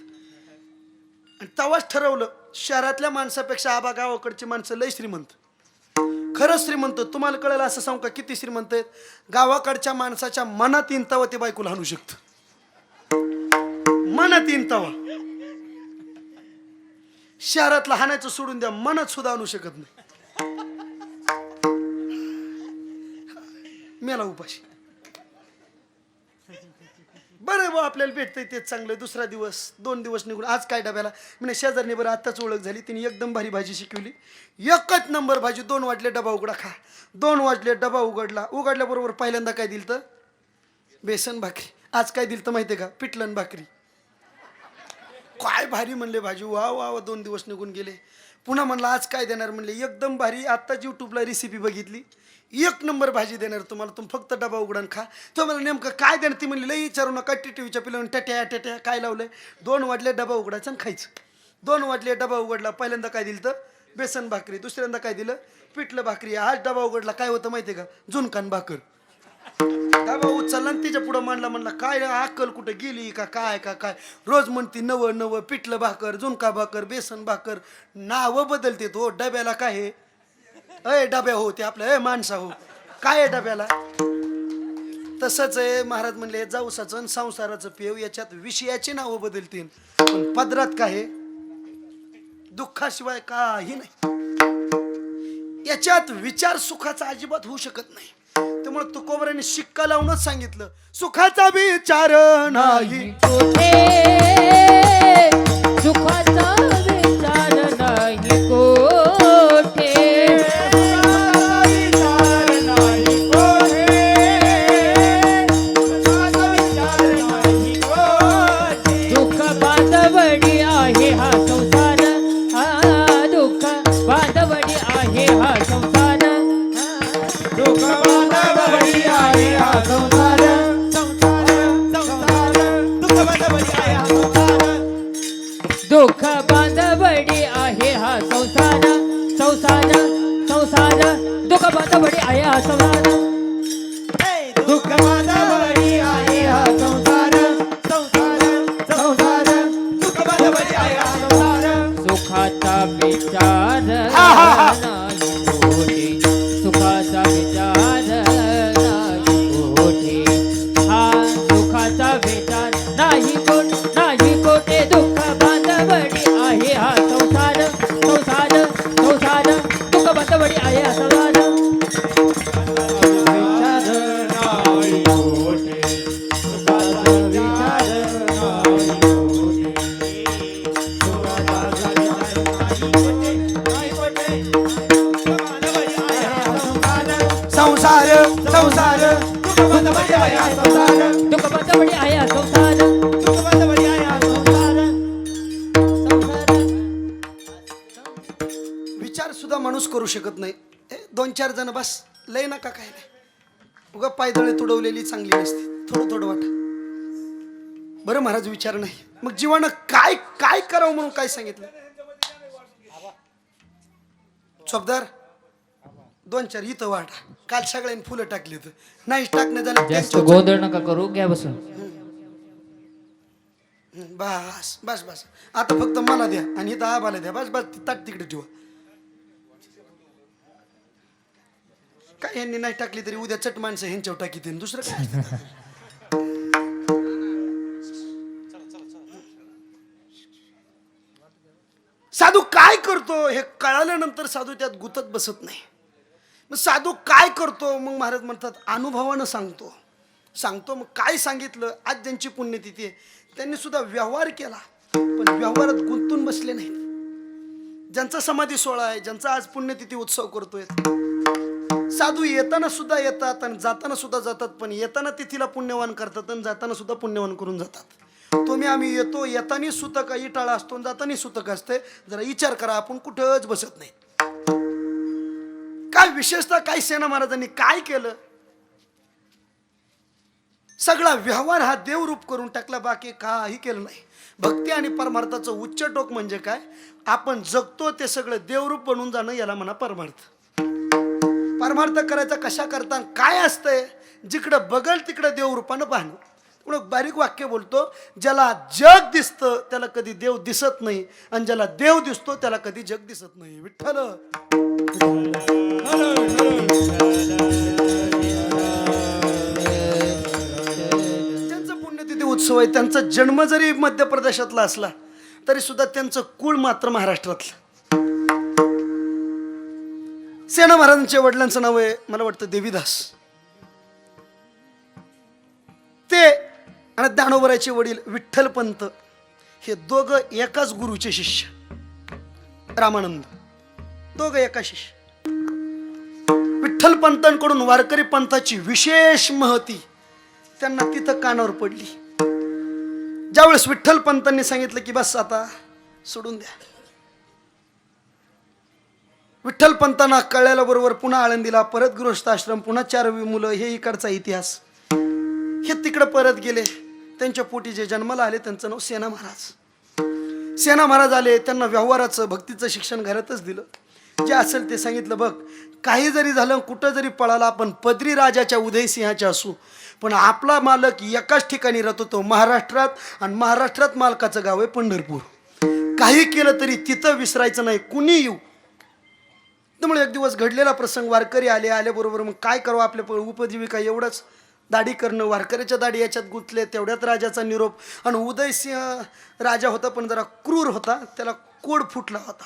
आणि तवाच ठरवलं शहरातल्या माणसापेक्षा आबा गावाकडची माणसं लय श्रीमंत. खरंच श्रीमंत. तुम्हाला कळलं असं सांगू का किती श्रीमंत आहेत? गावाकडच्या माणसाच्या मनात येईन तवा ते बायकोला हाणू शकतं. मनात येईन तवा. शहरातला हाणायचं सोडून द्या, मनात सुद्धा आणू शकत नाही. मेला उपाशी. बरं बा आपल्याला भेटतंय तेच चांगलं. दुसरा दिवस 2 दिवस निघून आज काय डब्याला म्हणजे शेजारने बरं आत्ताच ओळख झाली. तिने एकदम भारी भाजी शिकवली. एकच नंबर भाजी. 2 वाजले डबा उघडा खा. 2 वाजले डबा उघडला. उघडल्याबरोबर पहिल्यांदा काय दिलं तर बेसन भाकरी. आज काय दिलं तर माहितीये का? पिठलं भाकरी. काय भारी म्हणले भाजी. वा वा वा. 2 दिवस निघून गेले. पुन्हा म्हणलं आज काय देणार? म्हणले एकदम भारी. आत्ताच यूट्यूबला रेसिपी बघितली. 1 नंबर भाजी देणार तुम्हाला. तुम्ही फक्त डबा उघडून खा. तो मला नेमकं काय देणार? ती म्हणली लई विचारू नका. टीव्हीच्या पिल्यावर टट्या टट्या काय लावलंय. 2 वाजले डबा उघडायचं आणि खायचं. 2 वाजले डबा उघडला. पहिल्यांदा काय दिलं तर बेसन भाकरी. दुसऱ्यांदा काय दिलं? पिठलं भाकरी. आज डबा उघडला काय होतं माहितीये का? झुणकान भाकर. डबा उचलला आणि तिच्या पुढं मांडला. म्हणला काय अक्कल कुठं गेली का काय का काय? रोज म्हणती नवं नवं पिठलं भाकर, झुणका भाकर, बेसन भाकर. नावं बदलते तो. डब्याला काय आहे? अय डब्या हो ते आपल्या माणसा हो. काय आहे डब्याला? तसंच आहे. महाराज म्हणले जाऊसाचं आणि संसाराचं पेव याच्यात विषयाची नावं बदलतील पण पदरात काय आहे? दुःखाशिवाय काही नाही. याच्यात विचार सुखाचा अजिबात होऊ शकत नाही. त्यामुळे तुकोबराने शिक्का लावूनच सांगितलं सुखाचा विचार नाही. सुखाचा विचार नाही कोठे. दुःख बांधवडी आहे हा संसार. हा दुःख बांधवडी आहे हा संसार. दुःख बांधवडी आहे हा संसार. दुःख बांधवडी आहे हा संसार. संसार संसार दुःख बांधवडी आहे हा संसार. दुःख बांधवडी आहे हा संसार. संसार संसार दुःख बांधवडी आहे हा संसार. सुखाचा विचार नाही कोठे. सुखाचा विचार नाही कोठे. हा सुखाचा विचार नाही कोठे. नाही कोठे. दुःख बांधवडी आहे हा संसार. संसार संसार दुःख बांधवडी आहे हा संसार. आया संसार दुःख बंद बळी आया संसार दुःख बंद बळी आया संसार विचार सुद्धा माणूस करू शकत नाही. 2-4 जण बस, लय नका काय नाही. उगा पायदळे तुडवलेली चांगली नसते, थोडं थोडं वाटा. बरं महाराज विचार नाही. मग जीवानं काय काय करावं म्हणून काय सांगितलं? चोपदार 2-4 इथं वाटा. काल सगळ्यांनी फुलं टाकली तर नाही टाकणं झालं. जास्त गोंधळ नका करू, घ्या बसून. बस बस बस, आता फक्त मला द्या आणि इथं आबाला द्या. बस बस, ताट तिकडे ठेवा. काय यांनी नाही टाकली तरी उद्या चट माणसं ह्यांच्यावर टाकीत दुसरं काय. साधू काय करतो हे कळाल्यानंतर साधू त्यात गुतत बसत नाही. मग साधू काय करतो? मग महाराज म्हणतात अनुभवानं सांगतो. मग काय सांगितलं? आज ज्यांची पुण्यतिथी आहे त्यांनी सुद्धा व्यवहार केला, पण व्यवहारात गुंतून बसले नाहीत. ज्यांचा समाधी सोहळा आहे, ज्यांचा आज पुण्यतिथी उत्सव करतोय, साधू येताना सुद्धा येतात आणि जाताना सुद्धा जातात. पण येताना तिथीला पुण्यवान करतात आणि जाताना सुद्धा पुण्यवान करून जातात. तुम्ही आम्ही येतो, येताना सुतक इटाळा असतो, जाताना सुतक असते. जरा विचार करा, आपण कुठंच बसत नाही. काय विशेषतः काय सेना महाराजांनी काय केलं? सगळा व्यवहार हा देवरूप करून टाकला, बाकी काही केलं नाही. भक्ती आणि परमार्थाचं उच्च टोक म्हणजे काय? आपण जगतो ते सगळं देवरूप बनून जाणं, याला म्हणा परमार्थ. परमार्थ करायचा कशा करता? काय असतंय? जिकडं बघल तिकडं देवरूपानं पाहणं. म्हणून बारीक वाक्य बोलतो, ज्याला जग दिसतं त्याला कधी देव दिसत नाही, आणि ज्याला देव दिसतो त्याला कधी जग दिसत नाही. विठ्ठल. ज्यांचं पुण्यतिथी उत्सव आहे त्यांचा जन्म जरी मध्य प्रदेशातला असला तरी सुद्धा त्यांचं कुळ मात्र महाराष्ट्रातलं. सेना महाराजांच्या वडिलांचं नाव आहे, मला वाटतं देवीदास. ते आणि ज्ञानोबराचे वडील विठ्ठलपंत हे दोघं एकाच गुरुचे शिष्य. रामानंद दोघं एका शिष्य. विठ्ठलपंतांकडून वारकरी पंथाची विशेष महती त्यांना तिथं कानावर पडली. ज्यावेळेस विठ्ठलपंतांनी सांगितलं की बस आता सोडून द्या, विठ्ठलपंतांना कळल्याबरोबर पुन्हा आळंदीला, परत गृहस्थाश्रम, पुन्हा 4 मुलं, हे इकडचा इतिहास. हे तिकडे परत गेले. त्यांच्या पोटी जे जन्माला आले त्यांचं नाव सेना महाराज. सेना महाराज आले, त्यांना व्यवहाराचं भक्तीचं शिक्षण घरातच दिलं. जे असेल ते सांगितलं, बघ काही जरी झालं, कुठं जरी पळाला, आपण पदरी राजाच्या उदयसिंहाच्या असू, पण आपला मालक एकाच ठिकाणी राहतो, तो महाराष्ट्रात, आणि महाराष्ट्रात मालकाचं गाव आहे पंढरपूर. काही केलं तरी तिथं विसरायचं नाही, कुणी येऊ. त्यामुळे एक दिवस घडलेला प्रसंग, वारकरी आल्याबरोबर मग काय करावं, आपल्या उपजीविका एवढंच, दाढी करणं. वारकऱ्याच्या दाढी याच्यात गुंतले, तेवढ्यात राजाचा निरोप. आणि उदयसिंह राजा होता, पण जरा क्रूर होता, त्याला कोड फुटला होता.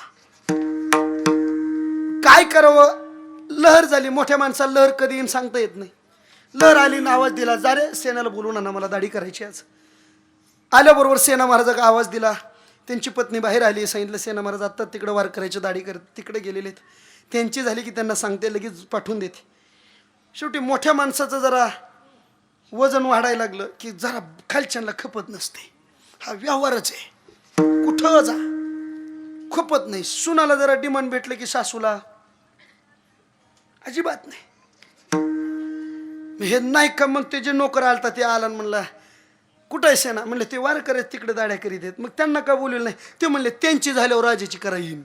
काय करावं? लहर झाली. मोठ्या माणसाला लहर कधी येईन सांगता येत नाही. लहर आली, आवाज दिला, जा रे सेनाला बोलवून आणा, मला दाढी करायची आज. आल्याबरोबर सेना महाराजाला आवाज दिला. त्यांची पत्नी बाहेर आली. सांगितलं सेना महाराज आत्ता तिकडं वारकऱ्याची दाढी करत तिकडे गेलेले आहेत. त्यांची झाली की त्यांना सांगते, लगेच पाठवून देते. शेवटी मोठ्या माणसाचं जरा वजन वाढायला लागलं की जरा खालच्यांना खपत नसते. हा व्यवहारच आहे, कुठं जा खपत नाही. सुनाला जरा डिमांड भेटलं की सासूला अजिबात नाही. हे नाही का? मग ते जे नोकर आलता ते आला म्हणला, कुठं आहे सेना? म्हणले ते वारकरी तिकडे दाड्या करीत आहेत. मग त्यांना का बोललेलं नाही? ते म्हणले त्यांची झाल्यावर राजाची करा येईन.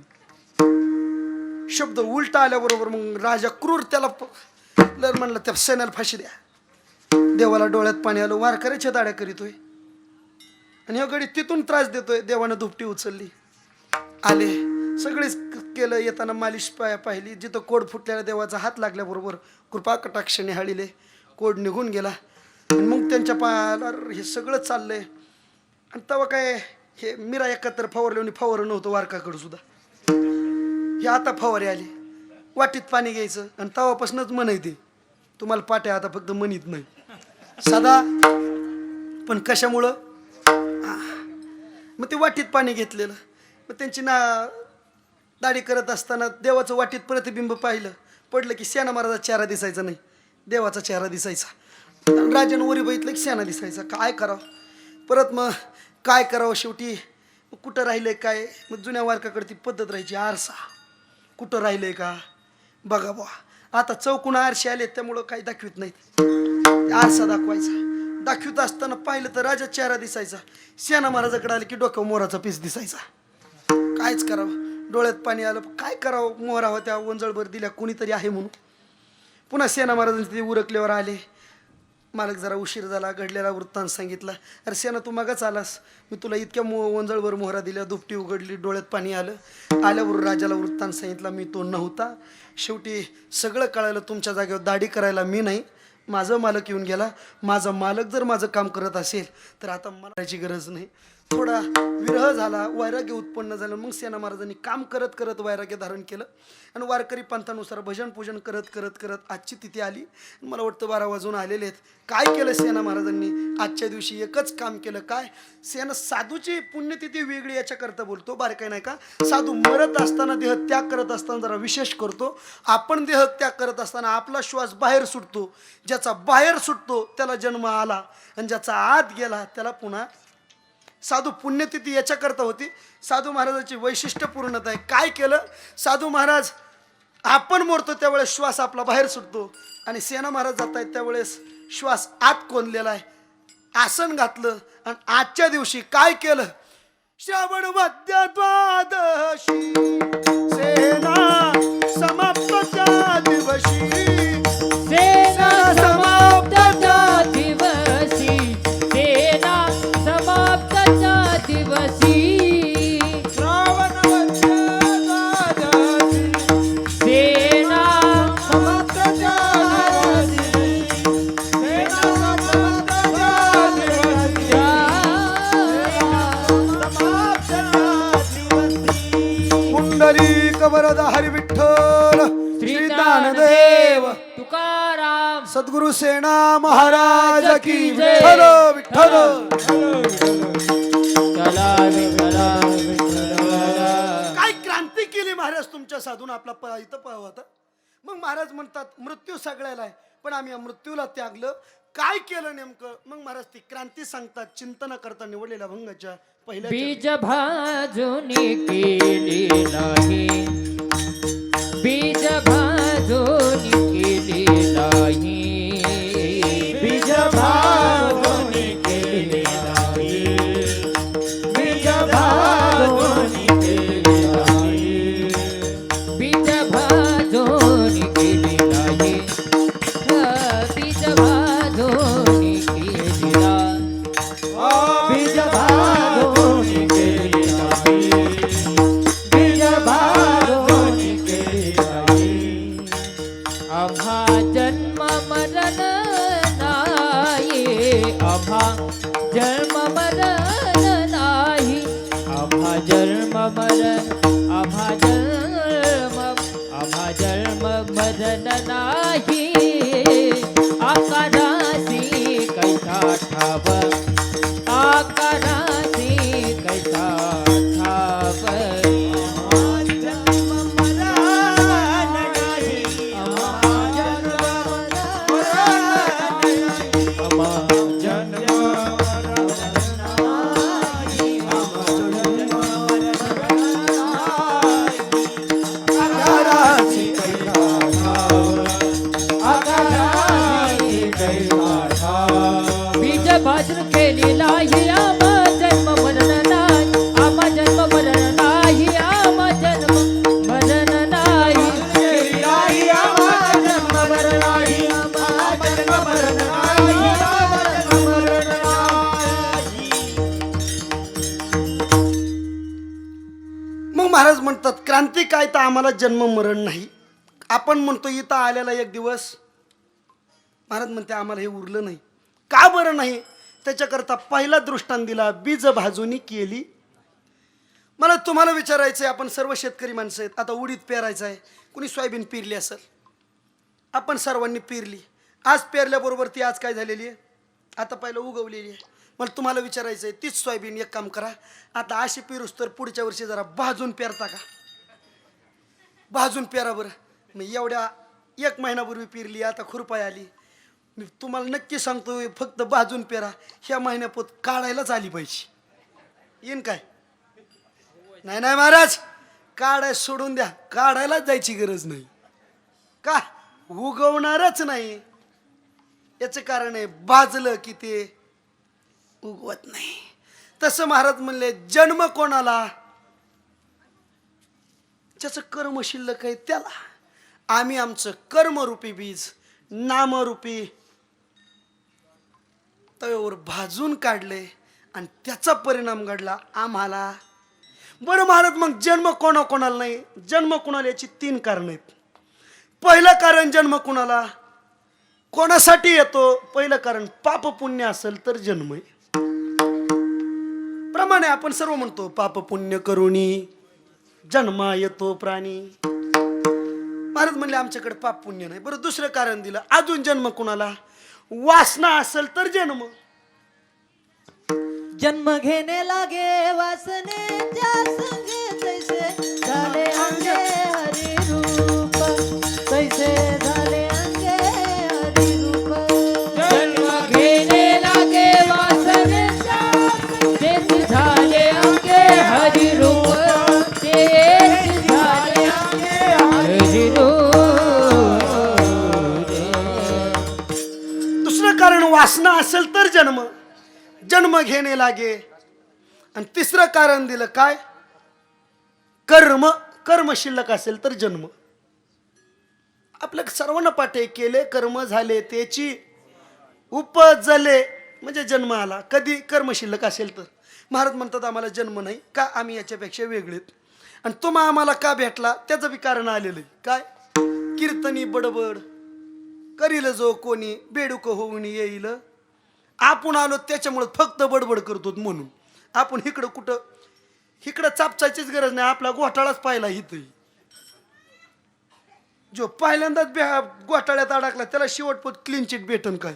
शब्द उलटा आल्याबरोबर मग राजा क्रूर, त्याला लर म्हणलं त्या सेनाला फाशी द्या. देवाला डोळ्यात पाणी आलं, वारकऱ्याच्या दाड्या करीतोय आणि ह्या गडी तिथून त्रास देतोय. देवानं दुपटी उचलली, आले, सगळेच केलं. येताना मालिश पाहिली, जिथं कोड फुटलेला देवाचा हात लागल्याबरोबर कृपा कटाक्षाने हाळीले, कोड निघून गेला. आणि मग त्यांच्या पायाला हे सगळं चाललंय. आणि तेव्हा काय हे मीरा एकत्र फवारले, फवारं नव्हतं वारकाकडं सुद्धा. हे आता फवारे आली, वाटीत पाणी घ्यायचं. आणि तेव्हापासूनच म्हणायते, तुम्हाला पाट्या आता फक्त म्हणत नाही सदा. पण कशामुळं? मग ते वाटीत पाणी घेतलेलं. मग त्यांची दाढी करत असताना देवाचं वाटीत प्रतिबिंब पाहिलं, पडलं की सेना महाराजाचा चेहरा दिसायचा नाही, देवाचा चेहरा दिसायचा. आणि राजानं वरी बघितलं की सेना दिसायचा. काय करावं परत मग काय करावं शेवटी मग कुठं राहिलंय काय मग जुन्या वारकाकडे ती पद्धत राहायची आरसा कुठं राहिलंय का बघा बुवा. आता चौकोन आरसे आले त्यामुळं काही दाखवित नाहीत. आरसा दाखवायचा. दाखवित असताना पाहिलं तर राजा चेहरा दिसायचा. सेना महाराजाकडे आले की डोक्यावर मोराचा पीस दिसायचा. कायच करावं डोळ्यात पाणी आलं. काय करावं मोहरा होत्या वंजळभर दिल्या कोणीतरी आहे म्हणून. पुन्हा सेना महाराजांनी ते उरकल्यावर आले. मालक जरा उशीर झाला घडलेला वृत्तांत सांगितला. अरे सेना तू मागच आलास मी तुला इतक्या वंजळभर मोहरा दिल्या दुपटी उघडली डोळ्यात पाणी आलं. आल्यावर राजाला वृत्तांत सांगितला मी तो नव्हता. शेवटी सगळं कळालं तुमच्या जागेवर दाढी करायला मी नाही माझं मालक येऊन गेला. माझा मालक जर माझं काम करत असेल तर आता मला करायची गरज नाही. थोडा विरह झाला वैराग्य उत्पन्न झालं. मग सेना महाराजांनी काम करत करत वैराग्य धारण केलं आणि वारकरी पंथानुसार भजन पूजन करत करत करत आजची तिथी आली. मला वाटतं 12 वाजून आलेले आहेत. काय केलं सेना महाराजांनी आजच्या दिवशी एकच काम केलं. काय सेना साधूची पुण्यतिथी वेगळी याच्याकरता बोलतो बारकाय नाही का. साधू मरत असताना देह त्याग करत असताना जरा विशेष करतो. आपण देह त्याग करत असताना आपला श्वास बाहेर सुटतो. ज्याचा बाहेर सुटतो त्याला जन्म आला आणि ज्याचा आत गेला त्याला पुन्हा. साधू पुण्यतिथी याच्याकरता होती. साधू महाराजाची वैशिष्ट्यपूर्णता आहे. काय केलं साधू महाराज आपण मरतो त्यावेळेस श्वास आपला बाहेर सुटतो आणि सेना महाराज जात आहेत त्यावेळेस श्वास आत कोंदलेला आहे. आसन घातलं आणि आजच्या दिवशी काय केलं श्रावण मध्य द्वादशी सेना समाप्तच्या दिवशी सेना समाप्तच्या दिवशी सेना समाप्तच्या दिवशी श्रावण मध्य द्वादशी सेना समाप्तच्या दिवशी सेना समाप्तच्या दिवशी पुंडलिक वरद हरी विठ्ठल श्री ज्ञानदेव तुकाराम सद्गुरु सेना महाराज की विठ्ठल विठ्ठल. चला विठ्ठला विठ्ठला. काय क्रांती केली महाराज तुमच्या साधून आपला इथं होता. मग महाराज म्हणतात मृत्यू सगळ्याला आहे पण आम्ही या मृत्यूला त्यागलं. काय केलं नेमकं मग महाराज ती क्रांती सांगतात. चिंतन करता निवडलेल्या भंगाच्या पहिल्या बीज भाजून केली नाही बीज भाजून केली नाही बीज भाजून केली नाही बीज भाजून केली नाही बीज भाजून केली नाही बीज भाजून केली नाही बीज भाजून केली नाही बीज भाजून केली नाही. आम्हा जन्म मरण नाही आम्हा जन्म मरण नाही आम्हा जन्म मरण आम्हा जन्म मरण नाही. आकारासी कैसा ठाव आकारासी कैसा ठाव जन्म मरण नाही आम्हा जन्म मरण नाही आम्हा जन्म मरण नाही आम्हा जन्म मरण नाही. आकारासी कैसा ठाव आकारासी कैसा ठाव बीज भाजून केली नाही आम्हा जन्म मरण नाही आम्हा जन्म मरण नाही आम्हा जन्म मरण नाही केली नाही आम्हा जन्म मरण नाही आम्हा जन्म मरण नाही आम्हा जन्म मरण नाही. मग महाराज म्हणतात क्रांती काय तर आम्हाला जन्म मरण नाही. आपण म्हणतो इथं आलेला एक दिवस महाराज म्हणते आम्हाला हे उरलं नाही. का बरं नाही त्याच्याकरता पहिला दृष्टांत दिला बीज भाजूनी केली. मला तुम्हाला विचारायचं आहे आपण सर्व शेतकरी माणसं आहेत. आता उडीद पेरायचं आहे कुणी सोयाबीन पेरली असेल आपण सर्वांनी पेरली. आज पेरल्याबरोबर ती आज काय झालेली आहे आता पहिलं उगवलेली आहे. मला तुम्हाला विचारायचं आहे तीच सोयाबीन एक काम करा आता अशी पेरूस तर पुढच्या वर्षी जरा भाजून पेरता का भाजून पेरा बरं. मग एवढ्या 1 महिन्यापूर्वी पेरली आता खुरपाय आली मी तुम्हाला नक्की सांगतो, फक्त बाजून पेरा ह्या महिन्यापोत काढायलाच आली पाहिजे. येईन काय? नाही नाही महाराज, काढाय सोडून द्या, काढायलाच जायची गरज नाही. का? उगवणारच नाही. याचं कारण आहे बाजलं की ते उगवत नाही. तसं महाराज म्हणले, जन्म कोणाला? ज्याचं कर्म शिल्लक आहे त्याला. आम्ही आमचं कर्मरूपी बीज नामरूपी तव्यावर भाजून काढले आणि त्याचा परिणाम घडला आम्हाला. बरं महाराज, मग जन्म कोणाकोणाला नाही? जन्म कोणाला याची 3 कारण आहेत. पहिलं कारण, जन्म कोणाला कोणासाठी येतो? पहिलं कारण, पाप पुण्य असेल तर जन्म आहे. प्रमाणे आपण सर्व म्हणतो, पाप पुण्य करुणी जन्मा येतो प्राणी. महाराज म्हणले आमच्याकडे पाप पुण्य नाही. बरं, दुसरं कारण दिलं, अजून जन्म कुणाला? वासना असेल तर जन्म. जन्म घेणे लागे वासनेच्या संगे, तैसे झाले अंगे हरिरूप, तैसे झाले अंगे हरिरूप. जन्म घेणे लागे वासनेच्या, तेच झाले अंगे हरिरूप, तेच झाले अंगे हरिरूप. दुसरं कारण, वासना असेल तर जन्म, जन्म घेणे लागे. आणि तिसरं कारण दिलं काय? कर्म, कर्म शिल्लक असेल तर जन्म. आपल्या सर्वांना पाठ आहे, केले कर्म झाले त्याची उपजले, म्हणजे जन्म आला. कधी? कर्म शिल्लक असेल तर. महाराज म्हणतात आम्हाला जन्म नाही का, आम्ही याच्यापेक्षा वेगळेत. आणि तुम्हा आम्हाला का भेटला त्याचं बी कारण आलेलं आहे. काय? कीर्तनी बडबड करील जो कोणी, बेडूक होऊन येईल. आपण आलो त्याच्यामुळे फक्त बडबड करतो म्हणून. आपण इकडं कुठं, इकडं चापचायचीच गरज नाही, आपला घोटाळाच पाहिला इथं. जो पहिल्यांदाच घोटाळ्यात अडकला त्याला शेवटपोत क्लीन चिट भेटन काय?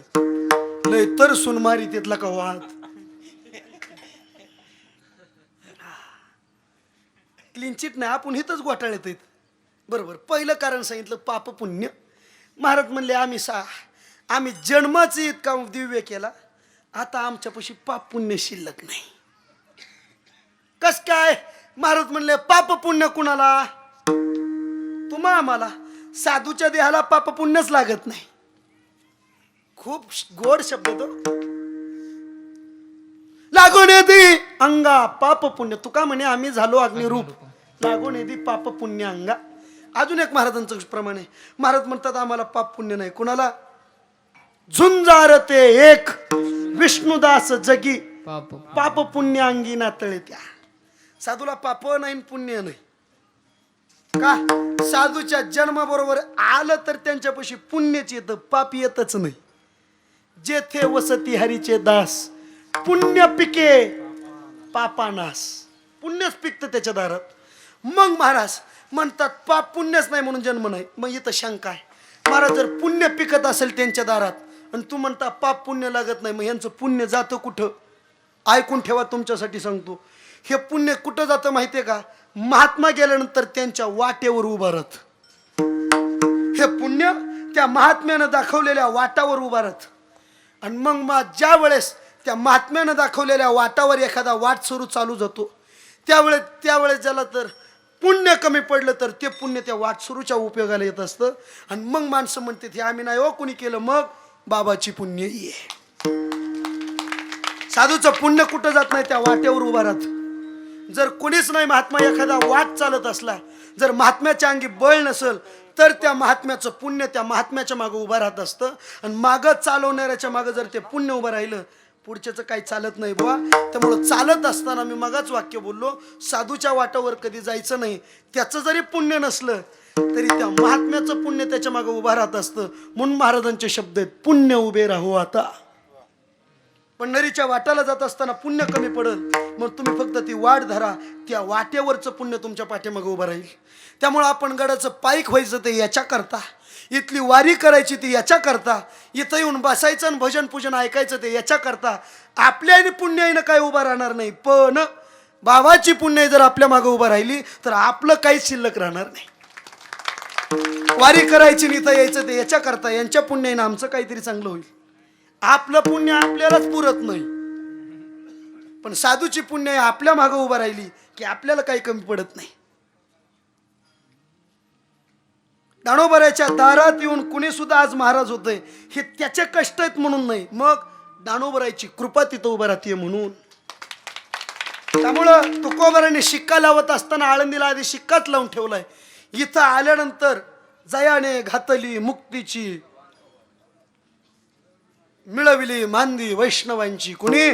लय तर सुनमारी तिथला का वाद. क्लीन चिट नाही, आपण इथंच घोटाळ्यात आहेत. बरोबर. पहिलं कारण सांगितलं पाप पुण्य. महाराज म्हणले आम्ही जन्माचं इतका दिव्य केला, आता आमच्यापाशी पाप पुण्य शिल्लक नाही. कस काय? महाराज म्हणले पाप पुण्य कुणाला? तुम्हा आम्हाला. साधूच्या देहाला पाप पुण्यच लागत नाही. खूप गोड शब्द तो. लागून येते अंगा पाप पुण्य. तुका म्हणे आम्ही झालो अग्निरूप, लागून येते पाप पुण्य अंगा. अजून एक महाराजांचं प्रमाणे, महाराज म्हणतात आम्हाला पाप पुण्य नाही. कुणाला? झुंजार ते एक विष्णुदास जगी, पाप पुण्य अंगी नातळे त्या. साधूला पाप नाही पुण्य नाही. का? साधूच्या जन्माबरोबर आलं तर त्यांच्यापाशी पुण्यच येतं, पाप येतच नाही. जेथे वसती हरीचे दास, पुण्य पिके पापानास. पुण्यच पिकतं त्याच्या दारात. मग महाराज म्हणतात पाप पुण्यच नाही म्हणून जन्म नाही. मग इथं शंका आहे, महाराज जर पुण्य पिकत असेल त्यांच्या दारात आणि तू म्हणता पाप पुण्य लागत नाही, मग यांचं पुण्य जातं कुठं? ऐकून ठेवा, तुमच्यासाठी सांगतो. हे पुण्य कुठं जातं माहितीये का? महात्मा गेल्यानंतर त्यांच्या वाटेवर उभं राहत. हे पुण्य त्या महात्म्यानं दाखवलेल्या वाटावर उभं राहत. आणि मग ज्या वेळेस त्या महात्म्यानं दाखवलेल्या वाटावर एखादा वाट सुरू चालू जातो, त्यावेळेस ज्याला तर पुण्य कमी पडलं तर ते पुण्य त्या वाट सुरूच्या उपयोगाला येत असतं. आणि मग माणसं म्हणते हे आम्ही नाही हो कुणी केलं, मग बाबाची पुण्य ये. साधूचं पुण्य कुठं जात नाही, त्या वाटेवर उभा राहत. जर कोणीच नाही महात्मा एखादा वाट चालत असला, जर महात्म्याच्या अंगी बळ नसेल तर त्या महात्म्याचं पुण्य त्या महात्म्याच्या मागं उभं राहत असतं. आणि मागं चालवणाऱ्याच्या मागं जर ते पुण्य उभं राहिलं, पुढच्याचं काही चालत नाही बुवा. त्यामुळं चालत असताना मी मगाच वाक्य बोललो, साधूच्या वाटावर कधी जायचं नाही. त्याचं जरी पुण्य नसलं तरी त्या महात्म्याचं पुण्य त्याच्या मागं उभं राहत असतं. म्हणून महाराजांचे शब्द आहेत, पुण्य उभे राहू आता. पंढरीच्या वाटाला जात असताना पुण्य कमी पडल, मग तुम्ही फक्त ती वाट धरा, त्या वाटेवरचं पुण्य तुमच्या पाठीमागे उभं राहील. त्यामुळं आपण गडाचं पाईक व्हायचं ते याच्या करता, इथली वारी करायची ती याच्या करता, इथं येऊन बसायचं आणि भजन पूजन ऐकायचं ते याच्या करता. आपल्याने पुण्याईनं काय उभं राहणार नाही, पण बाबाची पुण्याई जर आपल्या मागे उभं राहिली तर आपलं काहीच शिल्लक राहणार नाही. वारी करायची आणि इथं यायचं ते याच्या करता यांच्या पुण्याने आमचं काहीतरी चांगलं होईल. आपलं पुण्य आपल्यालाच पुरत नाही, पण साधूची पुण्य आपल्या मागं उभा राहिली की आपल्याला काही कमी पडत नाही. दानोबराच्या दारात येऊन कुणी सुद्धा आज महाराज होतंय हे त्याचे कष्ट आहेत म्हणून नाही, मग दानोबराची कृपा तिथं उभा राहते म्हणून. त्यामुळं तुकोबराने शिक्का लावत असताना आळंदीला आधी शिक्काच लावून ठेवलाय. इथं आल्यानंतर जयाने घातली मुक्तीची, मिळविली मांदी वैष्णवांची कुणी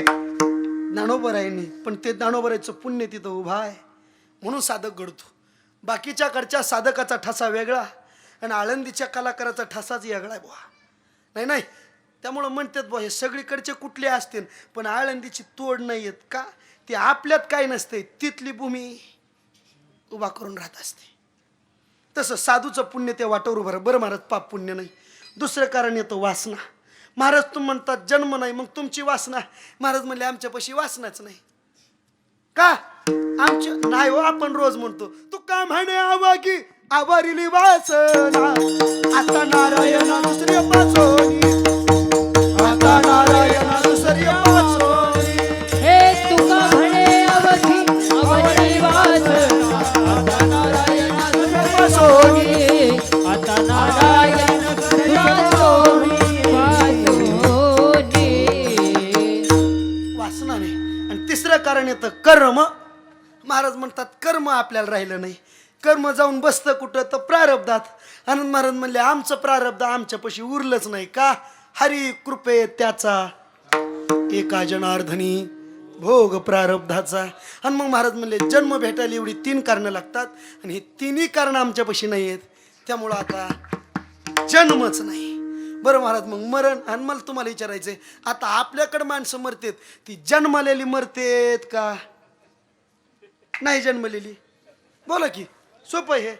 दानोबरायांनी. पण ते दानोबराचं पुण्य तिथं उभा आहे म्हणून साधक घडतो. बाकीच्याकडच्या साधकाचा ठसा वेगळा आणि आळंदीच्या कलाकाराचा ठसाच वेगळा आहे बुवा. नाही नाही, त्यामुळं म्हणतात बुवा हे सगळीकडचे कुठले असतील पण आळंदीची तोड नाही येत का, ते आपल्यात काय नसते, तिथली भूमी उभा करून राहत असते. तसं साधूचं पुण्य त्या वाटावर उभं. बरं महाराज, पाप पुण्य नाही, दुसरं कारण येतं वासना. महाराज तुम्ही म्हणतात जन्म नाही, मग तुमची वासना. महाराज म्हणले आमच्यापाशी वासनाच नाही का? आमच्या नाही हो, आपण रोज म्हणतो तू का म्हणे आवागी आवारिली वासना, आता नारायण दुसऱ्या पासोनी, आता नारायण दुसऱ्या पासोनी. हे तुका म्हणे अवधी अवधी वासना, आता नारायण पासोनी. आता नारायण वासना नाही. आणि तिसरं कारण येतं कर्म. महाराज म्हणतात कर्म आपल्याला राहिलं नाही. कर्म जाऊन बसतं कुठं तर प्रारब्धात. आनंद महाराज म्हणले आमचं प्रारब्ध आमच्यापाशी उरलंच नाही का? हरी कृपे त्याचा एका जनार्दनी भोग प्रारब्धाचा. आणि मग महाराज म्हणले जन्म भेटायला एवढी 3 कारणं लागतात आणि ही 3ही कारणं आमच्यापाशी नाही आहेत, त्यामुळं आता जन्मच नाही. बरं महाराज, मग मरण. आणि मला तुम्हाला विचारायचंय, आता आपल्याकडे माणसं मरतेत ती जन्मलेली मरतेत का नाही जन्मलेली? बोला की, सोपं हे.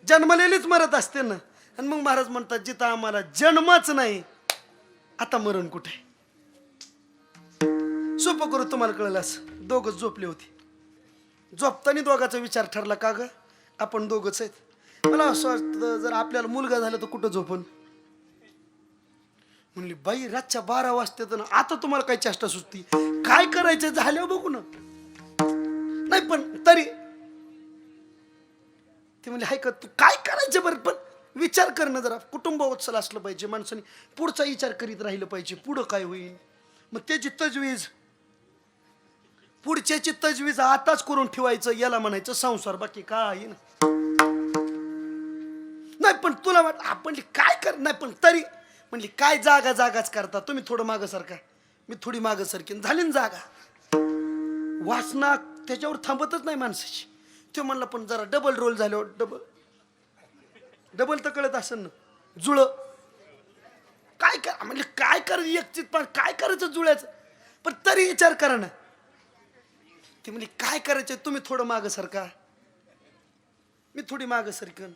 जन्मलेलीच मरत असते ना. आणि मग महाराज म्हणतात जिथं आम्हाला जन्मच नाही आता मरण कुठे? सोपं करू तुम्हाला कळलं. असं दोघंच झोपले होते, झोपताना दोघांचा विचार ठरला का ग आपण दोघंच आहेत. मला असं वाटतं जर आपल्याला मुलगा झाला तर कुठं झोपन? म्हणली बाई रातच्या 12 वाजता तर आता तुम्हाला काय चेष्टा सुचती? काय करायचं झाल्यावर बघू ना. नाही पण तरी ते म्हणजे हाय का तू काय करायचं बरं, पण विचार करणं जरा. कुटुंबवत्सल असलं पाहिजे माणसाने, पुढचा विचार करीत राहिलं पाहिजे पुढं काय होईल. मग त्याची तजवीज, पुढच्याची तजवीज आताच करून ठेवायचं, याला म्हणायचं संसार. बाकी काय नाही. पण तुला वाट आपण काय कर नाही, पण तरी म्हणली काय जागाच करता तुम्ही, थोडं मागं सारखा, मी थोडी मागं सरकीन, झाली ना जागा. वासना त्याच्यावर थांबतच नाही माणसाची. तो म्हणला पण जरा डबल रोल झाल्यावर डबल तर कळत असेल ना. जुळ काय कर म्हणजे काय करायचं एकचित, पण काय करायचं जुळ्याचं, पण तरी विचार करा ना. ती म्हणजे काय करायचं तुम्ही थोडं मागं सरका, मी थोडी मागं सरकन,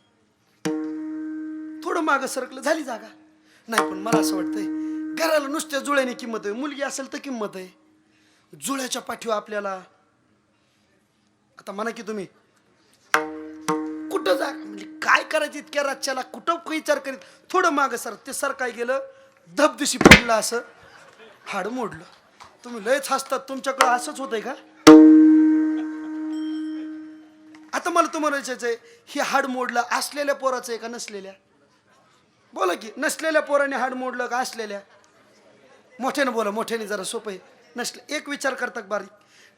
थोडं मागं सरकलं झाली जागा. नाही पण मला असं वाटतंय घराला नुसत्या जुळ्याने किंमत आहे. मुलगी असेल तर किंमत आहे, जुळ्याच्या पाठीवर आपल्याला. आता म्हणा की तुम्ही कुठं जा म्हणजे काय करायचं इतक्या रातच्याला, कुठं विचार करीत थोडं मागं सर. ते सर काय गेलं धबदिशी पडलं, असं हाड मोडलं. तुम्ही लयच हसतात, तुमच्याकडं असंच होतंय का? आता मला तुम्हाला विचारायचंय, हे हाड मोडलं असलेल्या पोराचं आहे का नसलेल्या? बोला की, नसलेल्या पोराने हाड मोडलं का असलेल्या? मोठ्यानं बोला, मोठ्याने जरा सोपं आहे. नसले एक विचार करतात बारीक,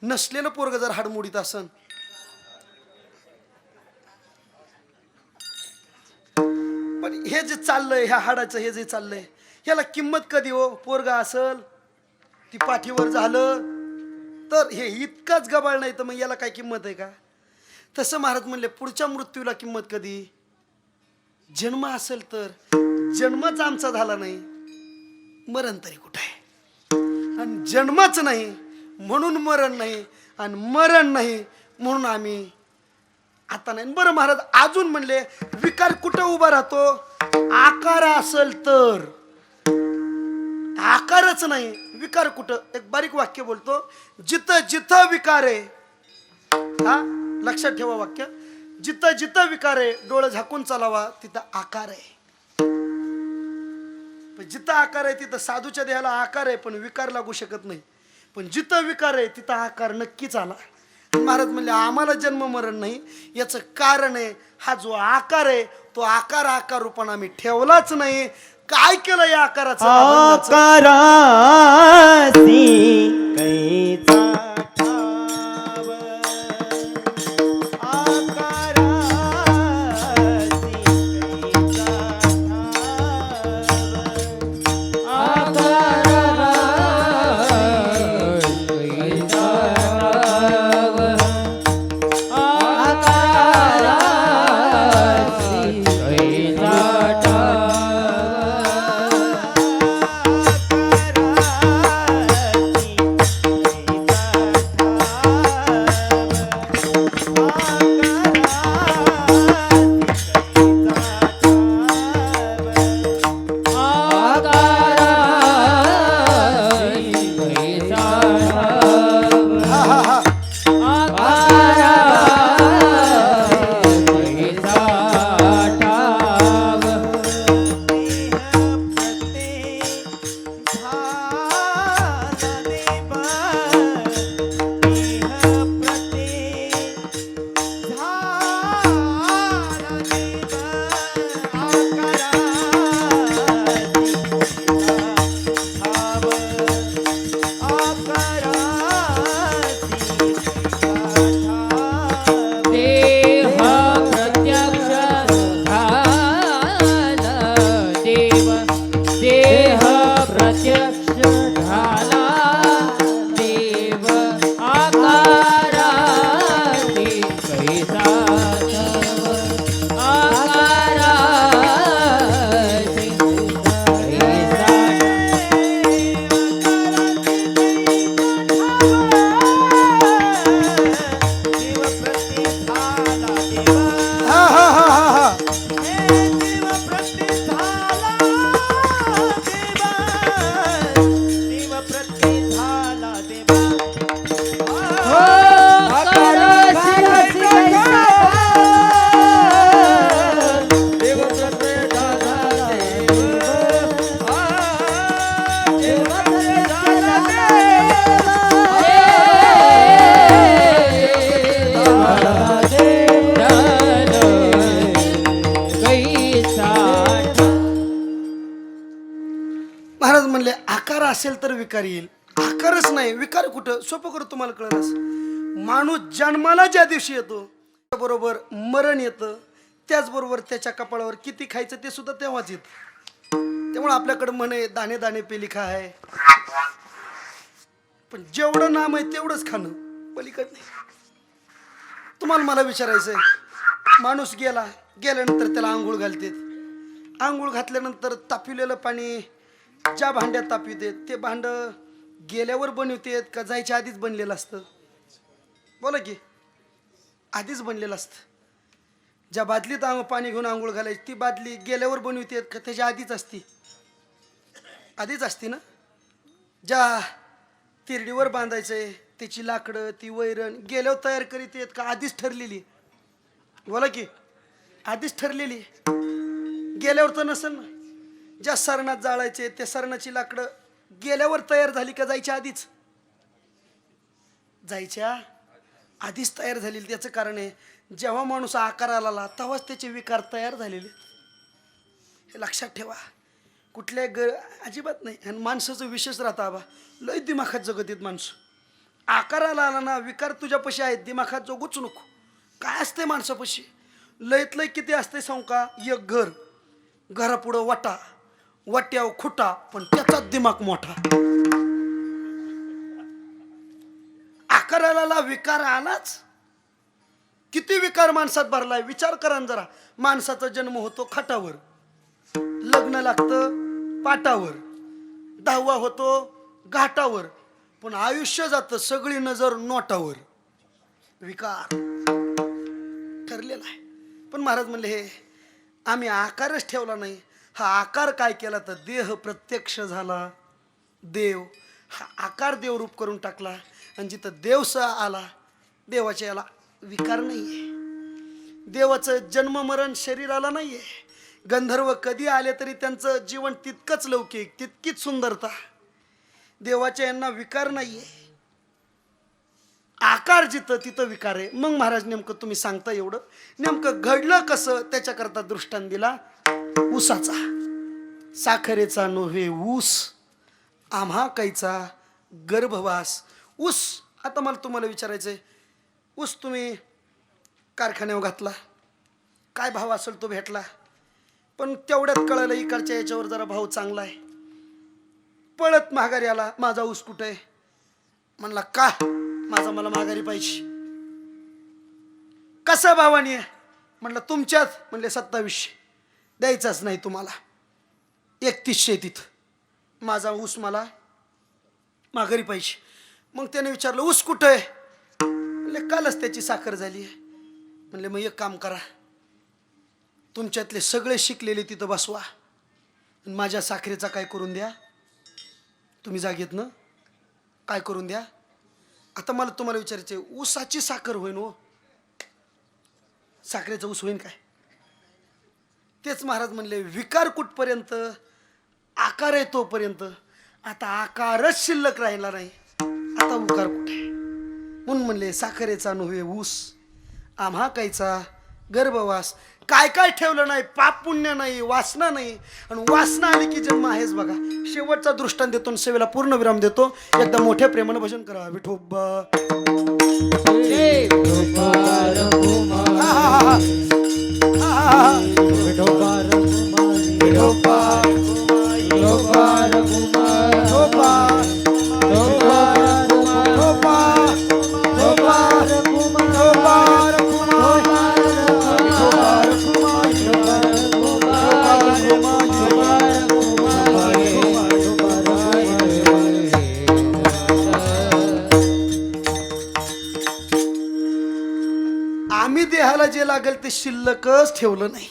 नसलेलं पोरग जर हाड मोडीत असन, पण हे जे चाललंय ह्या हाडाचं, हे जे चाललंय ह्याला किंमत कधी हो? पोरग असल ती पाठीवर झालं तर हे इतकाच गबाळ नाही तर मग याला काय किंमत आहे का? तसं महाराज म्हणले पुढच्या मृत्यूला किंमत कधी? जन्म असेल तर. जन्मच आमचा झाला नाही, मरण तरी कुठे आहे? आणि जन्मच नाही म्हणून मरण नाही, आणि मरण नाही म्हणून आम्ही आता नाही. बरं महाराज अजून म्हणले विकार कुठं उभा राहतो? आकार असेल तर. आकारच नाही, विकार कुठं? एक बारीक वाक्य बोलतो, जिथं जिथं विकार आहे, हा लक्षात ठेवा वाक्य, जिथं जिथं विकार आहे डोळं झाकून चालावा तिथं आकार आहे. पण जिथं आकार आहे तिथं साधूच्या देहाला आकार आहे पण विकार लागू शकत नाही. पण जिथं विकार आहे तिथं आकार नक्कीच आला. महाराज म्हणले आम्हाला जन्म मरण नाही, याचं कारण आहे हा जो आकार आहे तो आकार रूपाने आम्ही ठेवलाच नाही. काय केलं या आकाराचं? आकारासी कैचा ठाव, आकारासी कैचा ठाव, देह प्रत्यक्ष झाला देव, देह प्रत्यक्ष झाला देव, आकारासी कैसा ठाव, आकारासी कैसा हा हा हा हा हा. महाराज म्हणले आकार असेल तर विकार येईल. आकारच नाही विकार कुठं? सोपं करू तुम्हाला कळलंच. माणूस जन्माला ज्या दिवशी येतो बरोबर मरण येतं, त्याचबरोबर त्याच्या कपाळावर किती खायचं ते सुद्धा तेव्हाच येतं. त्यामुळे आपल्याकडे म्हणे दाणे दाणे पे लिखा आहे. पण जेवढं नाम आहे तेवढंच खाणं, पलीकडे नाही. तुम्हाला मला विचारायचंय, माणूस गेल्यानंतर त्याला आंघोळ घालतात. आंघोळ घातल्यानंतर तापविलेलं पाणी ज्या भांड्यात तापवितात ते भांड गेल्यावर बनवतात का जायच्या आधीच बनलेलं असतं? बोला की, आधीच बनलेलं असतं. ज्या बादलीत पाणी घेऊन आंघोळ घालायची ती बादली गेल्यावर बनवतात का त्याच्या आधीच असती? आधीच असती ना. ज्या तिरडीवर बांधायचंय त्याची लाकडं ती वैरण गेल्यावर तयार करीत आहेत का आधीच ठरलेली? बोला की, आधीच ठरलेली. गेल्यावर तर नसेल ना. ज्या सरणात जाळायचे त्या सरणाची लाकडं गेल्यावर तयार झाली का जायच्या आधीच? जायच्या आधीच तयार झालेली. त्याचं कारण आहे जेव्हा माणूस आकाराला आला तेव्हाच त्याचे विकार तयार झालेले. हे लक्षात ठेवा. कुठल्या अजिबात नाही. आणि माणसाचं विशेष राहतं आबा, लय दिमाखात जगत आहेत माणसं. आकाराला आला ना विकार तुझ्यापाशी आहेत, दिमाखात जगूच नको. काय असते माणसापाशी? लयत लय किती असते सांगू का? एक घर, घरापुढं वाटा, वाट्यावर खुटा, पण त्याचा दिमाग मोठा. आकाराला विकार आलाच. किती विकार माणसात भरलाय विचार करा ना जरा. माणसाचा जन्म होतो खाटावर, लग्न लागतं पाटावर, 10वा होतो घाटावर, पण आयुष्य जातं सगळी नजर नोटावर. विकार ठरलेला आहे. पण महाराज म्हणले हे आम्ही आकारच ठेवला नाही. हा आकार काय केला तर देह प्रत्यक्ष झाला देव. हा आकार देवरूप करून टाकला. आणि जिथं देवसा आला देवाच्या याला विकार नाही आहे. देवाचं जन्ममरण शरीराला नाहीये. गंधर्व कधी आले तरी त्यांचं जीवन तितकंच लौकिक, तितकीच सुंदरता. देवाच्या यांना विकार नाहीये. आकार जिथं तिथं विकार आहे. मग महाराज नेमकं तुम्ही सांगता एवढं नेमकं घडलं कसं त्याच्याकरता दृष्टांत दिला ऊसाचा. साखरेचा नव्हे ऊस, आम्हा कायचा गर्भवास. ऊस, आता मला तुम्हाला विचारायचंय, ऊस तुम्ही कारखान्यावर घातला, काय भाव असेल तो भेटला, पण तेवढ्यात कळलं इकडच्या याच्यावर जरा भाव चांगला आहे. पळत माघारी आला, माझा ऊस कुठे आहे? म्हणला का माझा मला माघारी पाहिजे. कसा भावानी आहे? म्हणलं तुमच्यात. म्हणले 2700. द्यायचाच नाही तुम्हाला, 3100 तिथं. माझा ऊस मला माघारी पाहिजे. मग त्याने विचारलं ऊस कुठं आहे? म्हणले कालच त्याची साखर झाली आहे. म्हणले मग एक काम करा, तुमच्यातले सगळे शिकलेले तिथं बसवा आणि माझ्या साखरेचा काय करून द्या. तुम्ही जागेत ना काय करून द्या. आता मला तुम्हाला विचारायचं, ऊसाची साखर होईन हो, साखरेचा ऊस होईन काय? तेच महाराज म्हणले विकार कुठपर्यंत, आकार आहे तोपर्यंत. आता आकारच शिल्लक राहिला नाही, आता उकार कुठे? म्हणून म्हणले साखरेचा नव्हे ऊस, आम्हा कायचा गर्भवास. काय काय ठेवलं नाही, पाप पुण्य नाही, वासना नाही. आणि वासना आली की जन्म आहेच बघा. शेवटचा दृष्टांत देतो आणि सेवेला पूर्ण विराम देतो. एकदा मोठ्या प्रेमानं भजन करा. विठोबा आम्ही देहाला जे लागेल ते शिल्लकच ठेवलं नाही.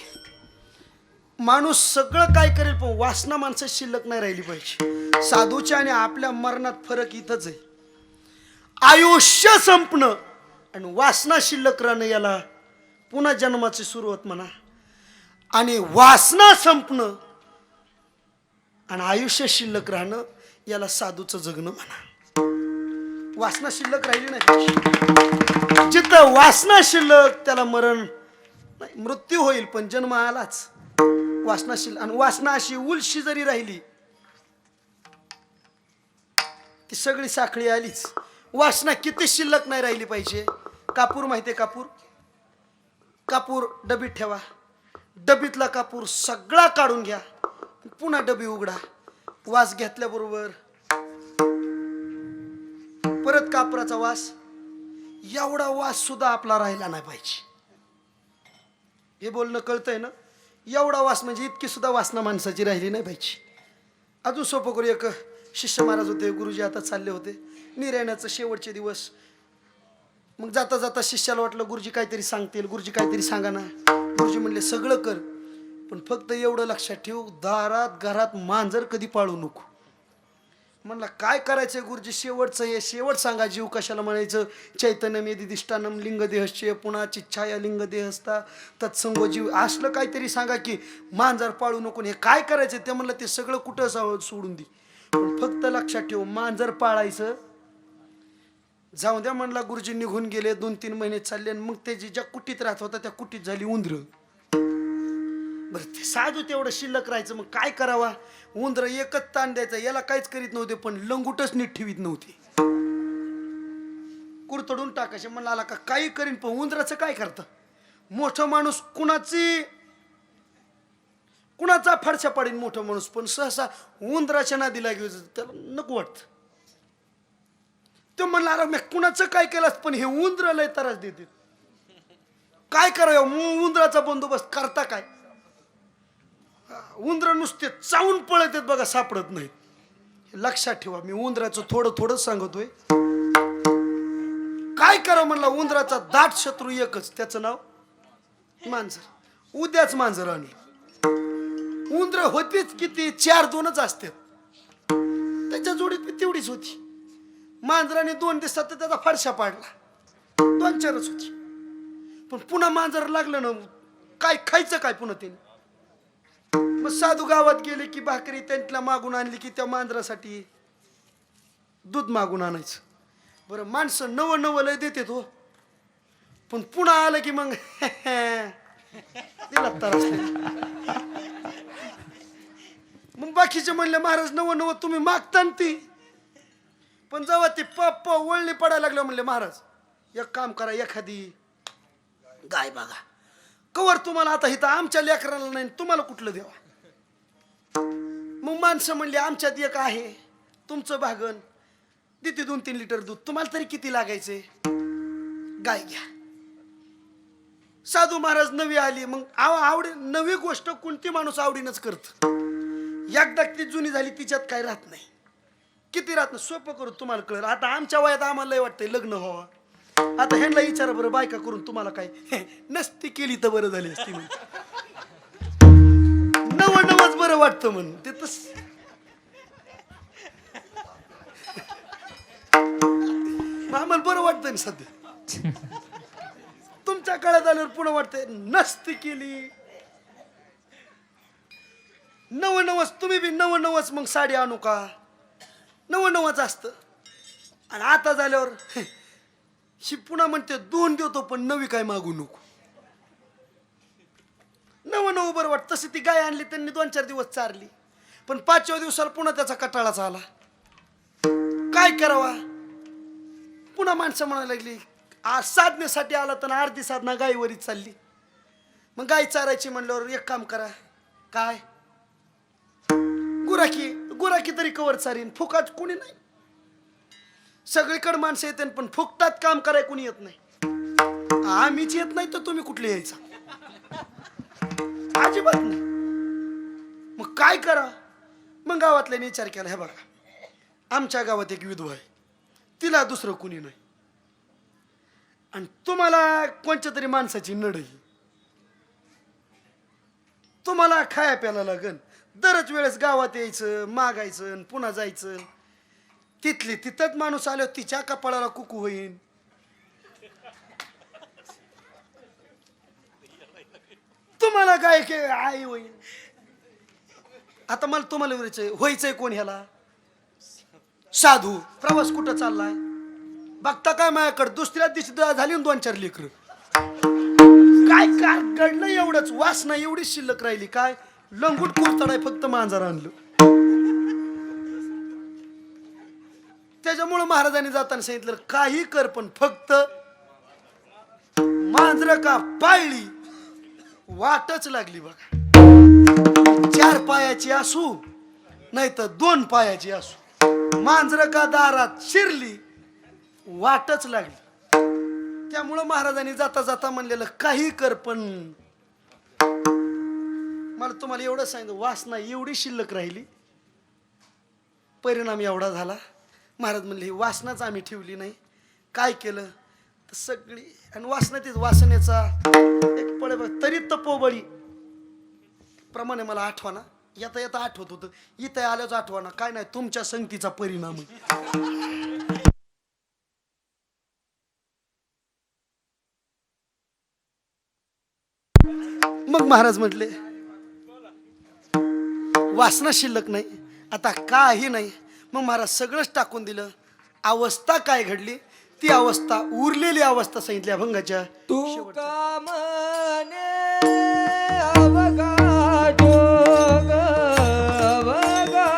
माणूस सगळं काय करेल पण वासना माणसात शिल्लक नाही राहिली पाहिजे. साधूच्या आणि आपल्या मरणात फरक इथंच आहे. आयुष्य संपणं आणि वासना शिल्लक राहणं याला पुन्हा जन्माची सुरुवात म्हणा. आणि वासना संपणं आणि आयुष्य शिल्लक राहणं याला साधूचं जगणं म्हणा. वासना शिल्लक राहिली नाही. जिथं वासना शिल्लक त्याला मरण नाही, मृत्यू होईल पण जन्म आलाच. वासना शिल्लक आणि वासना अशी उलशी जरी राहिली ती सगळी साखळी आलीच. वासना किती शिल्लक नाही राहिली पाहिजे. कापूर माहितीये, कापूर, कापूर डबीत ठेवा. डबीतला कापूर सगळा काढून घ्या, पुन्हा डबी उघडा. वास घेतल्याबरोबर परत कापराचा वास, एवढा वास सुद्धा आपला राहिला नाही पाहिजे. हे बोलणं कळतंय ना? एवढा वास म्हणजे इतकी सुद्धा वासना माणसाची राहिली नाही पाहिजे. अजून सोपं करू. एक शिष्य महाराज होते, गुरुजी आता चालले होते निर्याण्याचं शेवटचे दिवस. मग जाता जाता शिष्याला वाटलं गुरुजी काहीतरी सांगतील, गुरुजी काहीतरी सांगा ना. गुरुजी म्हणले सगळं कर पण फक्त एवढं लक्षात ठेव, दारात घरात मांजर कधी पाळू नको. म्हणला काय करायचंय गुरुजी? शेवटचं हे शेवट सांगा. जीव कशाला म्हणायचं? चैतन्यम यदिष्टानम लिंगदेहश्चय पुन्हा चिच्छाया लिंगदेहस्ता तत्संगो जीव. असलं काहीतरी सांगा की मांजर पाळू नको. हे काय करायचं? ते म्हणलं ते सगळं कुठं सोडून दे, पण फक्त लक्षात ठेव मांजर पाळायचं. जाऊ द्या म्हणला. गुरुजी निघून गेले. 2-3 महिने चालले आणि मग त्याची ज्या कुटीत राहत होता त्या कुटीत झाली उंदर. बरं ते साधू तेवढं शिल्लक राहायचं. मग काय करावा? उंदर एकच ताण द्यायचा, याला काहीच करीत नव्हते पण लंगूटच नीट ठेवीत नव्हते. कुरतडून टाकायचे. म्हणला आला का काही करीन पण उंदराचं काय करतं? मोठा माणूस कुणाचा फडशा पाडीन मोठा माणूस, पण सहसा उंदराच्या नादी लागली त्याला नको वाटत. तो म्हणला अरे मी कुणाचं काय केलंस पण हे उंदर लय त्रास देते, काय करावं? उंदराचा बंदोबस्त करता काय? उंदर नुसते चावून पळत आहेत बघा, सापडत नाहीत. लक्षात ठेवा. मी उंदराचं थोडं थोडं सांगतोय. काय करावं म्हणला? उंदराचा दाट शत्रू एकच, त्याचं नाव मांजर. उद्याच मांजर आणलं. उंदर होतीच किती? 4-2च असतात. त्याच्या जोडीत तेवढीच होती. मांजराने 2 दिवसात त्याचा फडशा पाडला. 2-4च होती. पण पुन्हा मांजर लागलं ना, काय खायचं काय पुन्हा त्याने? मग साधू गावात गेले की भाकरी त्यांना मागून आणली की त्या मांजरासाठी दूध मागून आणायचं. बरं, माणसं नवं नवं लय देते तो, पण पुन्हा आलं की मग दिला त्रास. मग बाकीचे म्हणले महाराज नवं नवं तुम्ही मागता ना ती, पण जेव्हा ती पाप वळणी पडायला लागलं म्हणले महाराज एक काम करा, एखादी गाय बघा. कवर तुम्हाला आता इथं आमच्या लेकराला नाही, तुम्हाला कुठलं देवा? मग माणसं म्हणली आमच्यात एक आहे, तुमचं भागन देते 2-3 लिटर दूध, तुम्हाला तरी किती लागायचे? गाय घ्या. साधू महाराज नवी आली, मग आवडी नवी गोष्ट कोणती माणूस आवडीनच करत. एकदा ती जुनी झाली तिच्यात काय राहत नाही, किती राहत नाही. सोपं करू तुम्हाला कळलं. आता आमच्या वयात आम्हाला लय वाटतंय लग्न व्हावं. आता ह्यांना विचारा बरं, बायका करून तुम्हाला काय नसती केली तर बरं झाली असती म्हण. नवं नवंच बरं वाटतं म्हण ते तस. आम्हाला बरं वाटतं ना सध्या. तुमच्या काळात आल्यावर पुन्हा वाटतंय नसती केली. नवं नवस तुम्ही बी नवं नवस मग साडी आणू का? नवं नवच असतं. आणि आता झाल्यावर शी पुन्हा म्हणते 2 देतो पण नवी काय मागू नको. नवं नवं बरं वाटतं. तशी ती गाय आणली त्यांनी 2-4 दिवस चारली, पण 5व्या दिवसाला पुन्हा त्याचा कटाळाच आला. काय करावा? पुन्हा माणसं म्हणायला लागली आज साधनेसाठी आला तर अर्धी साधना गायीवरीच चालली. मग गाय चारायची म्हणल्यावर एक काम करा, काय गुराखी तरी कवर चारीन. फुकाट कोणी नाही. सगळीकडे माणसं येते पण फुकटात काम कराय कोणी येत नाही. आम्हीच येत नाही तर तुम्ही कुठले यायचा? अजिबात नाही. मग काय करा? मग गावातल्याने विचार केला, हे बघा आमच्या गावात एक विधवा आहे, तिला दुसरं कुणी नाही, आणि तुम्हाला कोणत्या तरी माणसाची नड आहे, तुम्हाला खाया प्यायला लागन. दरच वेळेस गावात यायचं, मागायचं, पुन्हा जायचं. तिथली तिथंच माणूस आल्यावर तिच्या कपाळाला कुकू होईन. तुम्हाला काय आई होईन. आता मला तुम्हाला व्हायचंय कोण ह्याला? साधू. प्रवास कुठं चाललाय बघता काय? माझ्याकडे दुसऱ्या दिवशी झाली 2-4 लेकर. काय काय घडलं? एवढंच वास नाही, एवढी शिल्लक राहिली. काय लंगूट कुरतडाय फक्त मांजर आणलं. त्याच्यामुळे महाराजांनी जाताना सांगितलं काही कर पण फक्त मांजर का पाळली वाटच लागली बघा. 4 पायाची असू नाही तर 2 पायाची असू, मांजर का दारात शिरली वाटच लागली. त्यामुळं महाराजांनी जाता जाता म्हणलेलं काही कर पण मला तुम्हाला एवढं सांगितलं वास नाही, एवढी शिल्लक राहिली. परिणाम एवढा झाला. महाराज म्हणले ही वासनाच आम्ही ठेवली नाही. काय केलं तर सगळी आणि वासनातीच वासनेचा एक पळे बघ तरी तपोबळी प्रमाणे मला आठवना. येता येता आठवत होतं, इथं आल्याच आठवना. काय नाही, तुमच्या संगतीचा परिणाम. मग महाराज म्हटले वासना शिल्लक नाही, आता काही नाही. मग महाराज सगळंच टाकून दिलं. अवस्था काय घडली ती अवस्था, उरलेली अवस्था सांगितली अभंगाच्या. तू का म्हणे अवघा जोग, अवघा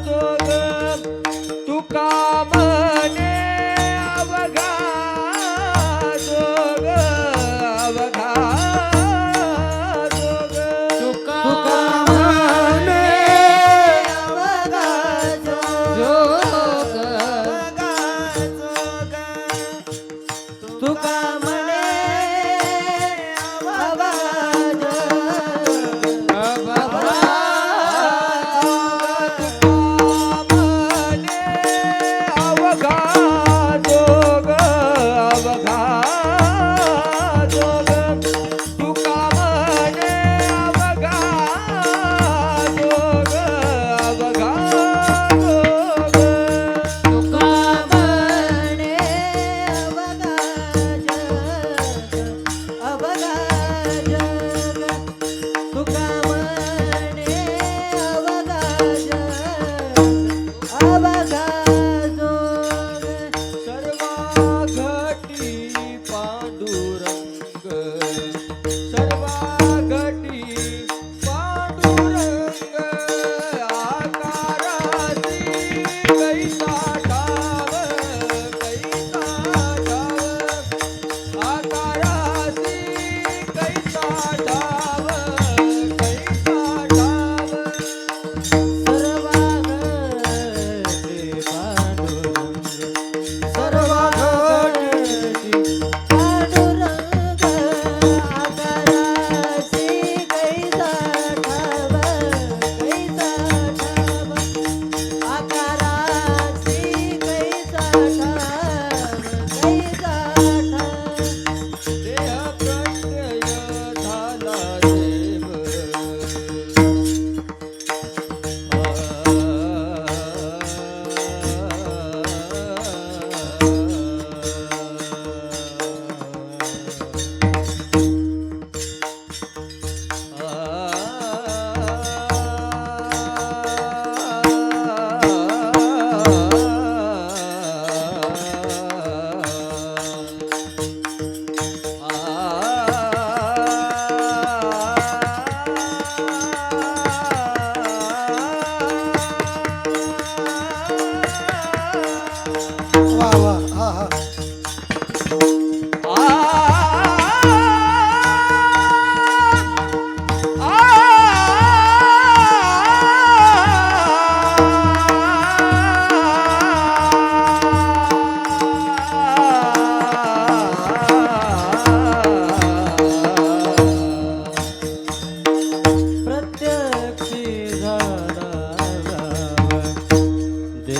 जोग, तू का म्हणे अवघा जोग, अवघा जोग, तू का म्हणे तुका म्हणे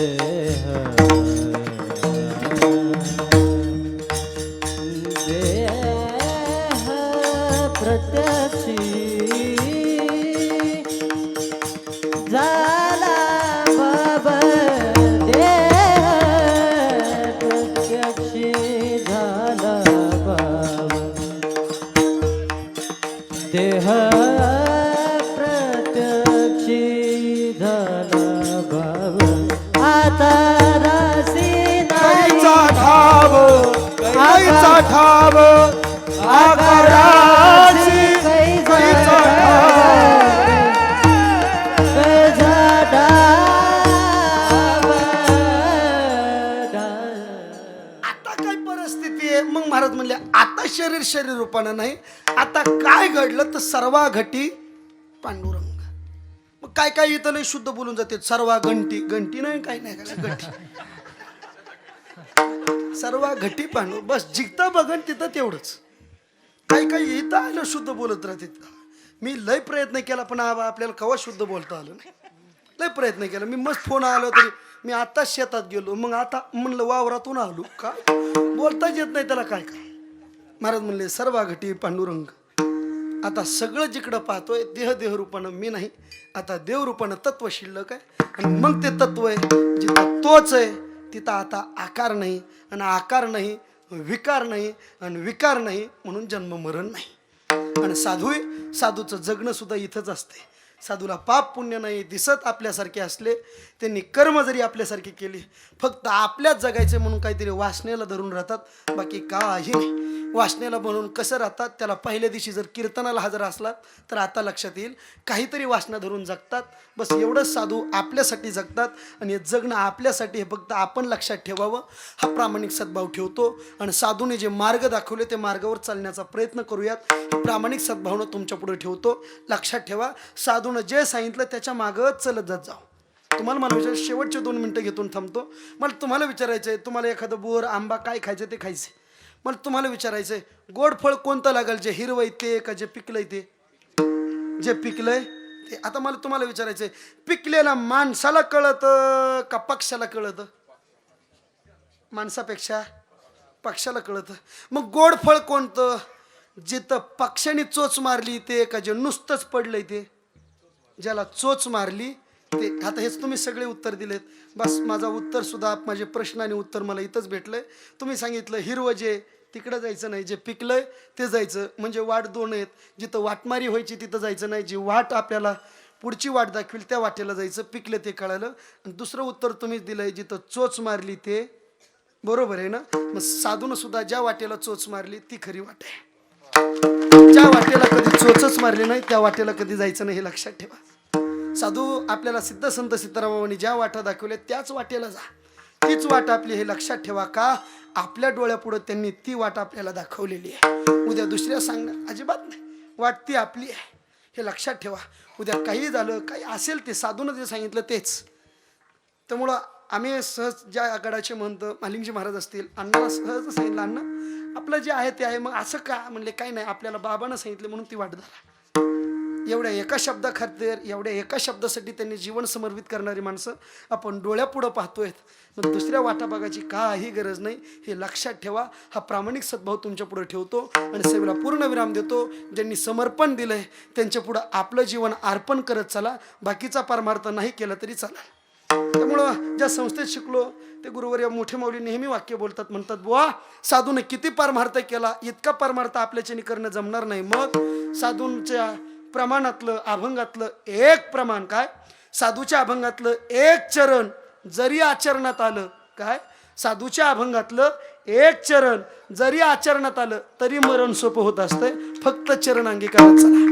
देह प्रत्यक्षी झाला बाबा देह प्रत्यक्षी झाला बाबा देह प्रत्यक्षी झाला बाबा आता रासी कैचा ठाव कैचा ठाव आकाराची कैचा आता काय परिस्थिती आहे? मग महाराज म्हणले आता शरीर रूपानं नाही, आता काय घडलं तर सर्वा घटी पांडुरंग. मग काय काय इथं लय शुद्ध बोलून जाते, सर्वा घंटी नाही, काही नाही का घटी, सर्वा घटी पांडू, बस जिथं बघन तिथं तेवढंच. काही काही इथं आलं शुद्ध बोलत राहते. मी लय प्रयत्न केला पण आपल्याला कवा शुद्ध बोलता आलं नाही. लय प्रयत्न केला मी, मस्त फोन आलो तरी मी आता शेतात गेलो, मग आता म्हणलं वावरातून आलो, काय बोलताच येत नाही त्याला. काय काय महाराज म्हणले सर्वा घटी पांडुरंग. आता सगळं जिकडं पाहतोय देह रूपानं मी नाही, आता देव रूपानं तत्व शिल्लक आहे. आणि मग ते तत्व आहे जिथं तोच आहे तिथं आता आकार नाही, आणि आकार नाही विकार नाही, आणि विकार नाही म्हणून जन्म मरण नाही. आणि साधूचं जगणं सुद्धा इथंच असते. साधूला पाप पुण्य नाही दिसत, आपल्यासारखे असले त्यांनी कर्म जरी आपल्यासारखे केले, फक्त आपल्याच जगायचे म्हणून काहीतरी वासनेला धरून राहतात, बाकी काही नाही. वासनेला बनवून कसं राहतात, त्याला पहिल्या दिवशी जर कीर्तनाला हजर असला तर आता लक्षात येईल, काहीतरी वासना धरून जगतात. बस एवढंच साधू आपल्यासाठी जगतात. आणि हे जगणं आपल्यासाठी हे फक्त आपण लक्षात ठेवावं, हा प्रामाणिक सद्भाव ठेवतो. आणि साधूने जे मार्ग दाखवले ते मार्गावर चालण्याचा प्रयत्न करूयात, प्रामाणिक सद्भावनं तुमच्या पुढे ठेवतो. लक्षात ठेवा, साधूनं जे सांगितलं त्याच्या मागंच चलत जात जाऊ. तुम्हाला मला विचार, शेवटचे 2 मिनटं घेतून थांबतो. मला तुम्हाला विचारायचं आहे, तुम्हाला एखादं बोर आंबा काय खायचं ते खायचं. मला तुम्हाला विचारायचं आहे, गोड फळ कोणतं लागेल, जे हिरवं ते का जे पिकलंय ते? जे पिकलंय ते. आता मला तुम्हाला विचारायचं आहे, पिकलेला माणसाला कळतं का पक्षाला कळतं? माणसापेक्षा पक्षाला कळतं. मग गोड फळ कोणतं, जिथं पक्षाने चोच मारली ते का जे नुसतंच पडलंय ते? ज्याला चोच मारली ते. आता हेच तुम्ही सगळे उत्तर दिलेत. बस माझा उत्तर सुद्धा, माझे प्रश्न आणि उत्तर मला इथंच भेटलंय. तुम्ही सांगितलं हिरवं जे तिकडं जायचं नाही, जे पिकलंय ते जायचं. म्हणजे वाट 2 आहेत, जिथं वाटमारी व्हायची तिथं जायचं नाही, जी वाट आपल्याला पुढची वाट दाखवेल त्या वाटेला जायचं. पिकलं ते कळालं. आणि दुसरं उत्तर तुम्हीच दिलंय, जिथं चोच मारली ते. बरोबर आहे ना? मग साधूनं सुद्धा ज्या वाटेला चोच मारली ती खरी वाट आहे. ज्या वाटेला कधी चोचच मारली नाही त्या वाटेला कधी जायचं नाही, हे लक्षात ठेवा. साधू आपल्याला सिद्ध संत सीतारामांनी ज्या वाटा दाखवल्या त्याच वाटेला जा, तीच वाट आपली, हे लक्षात ठेवा. का आपल्या डोळ्यापुढं त्यांनी ती वाट आपल्याला दाखवलेली आहे. उद्या दुसऱ्या सांगणं अजिबात नाही, वाट ती आपली आहे, हे लक्षात ठेवा. उद्या काही झालं काही असेल ते साधूनं जे सांगितलं तेच. त्यामुळं आम्ही सहज ज्या गडाचे म्हणतो मालिंगजी महाराज असतील, अण्णाला सहज सांगितलं, अण्णा आपलं जे आहे ते आहे. मग असं का म्हणले, काही नाही, आपल्याला बाबांना सांगितले म्हणून ती वाट झाला. एवढ्या एका शब्दाखातीर, एवढ्या एका शब्दासाठी त्यांनी जीवन समर्पित करणारी माणसं आपण डोळ्यापुढं पाहतोय. मग दुसऱ्या वाटा बघायची काही गरज नाही, हे लक्षात ठेवा. हा प्रामाणिक सद्भाव तुमच्या पुढे ठेवतो आणि सेवेला पूर्ण विराम देतो. ज्यांनी समर्पण दिलंय त्यांच्या पुढं आपलं जीवन अर्पण करत चला, बाकीचा परमार्थ नाही केला तरी चालेल. त्यामुळं ज्या संस्थेत शिकलो ते गुरुवर्य मोठे माऊली नेहमी वाक्य बोलतात, म्हणतात, बुवा साधूने किती परमार्थ केला, इतका परमार्थ आपल्याच्याने करणं जमणार नाही. मग साधूंच्या प्रमाणातलं अभंगातलं एक प्रमाण काय, साधूच्या अभंगातलं एक चरण जरी आचरणात आलं, काय साधूच्या अभंगातलं एक चरण जरी आचरणात आलं तरी मरण सोपं होत असतंय. फक्त चरण अंगीकारत चला.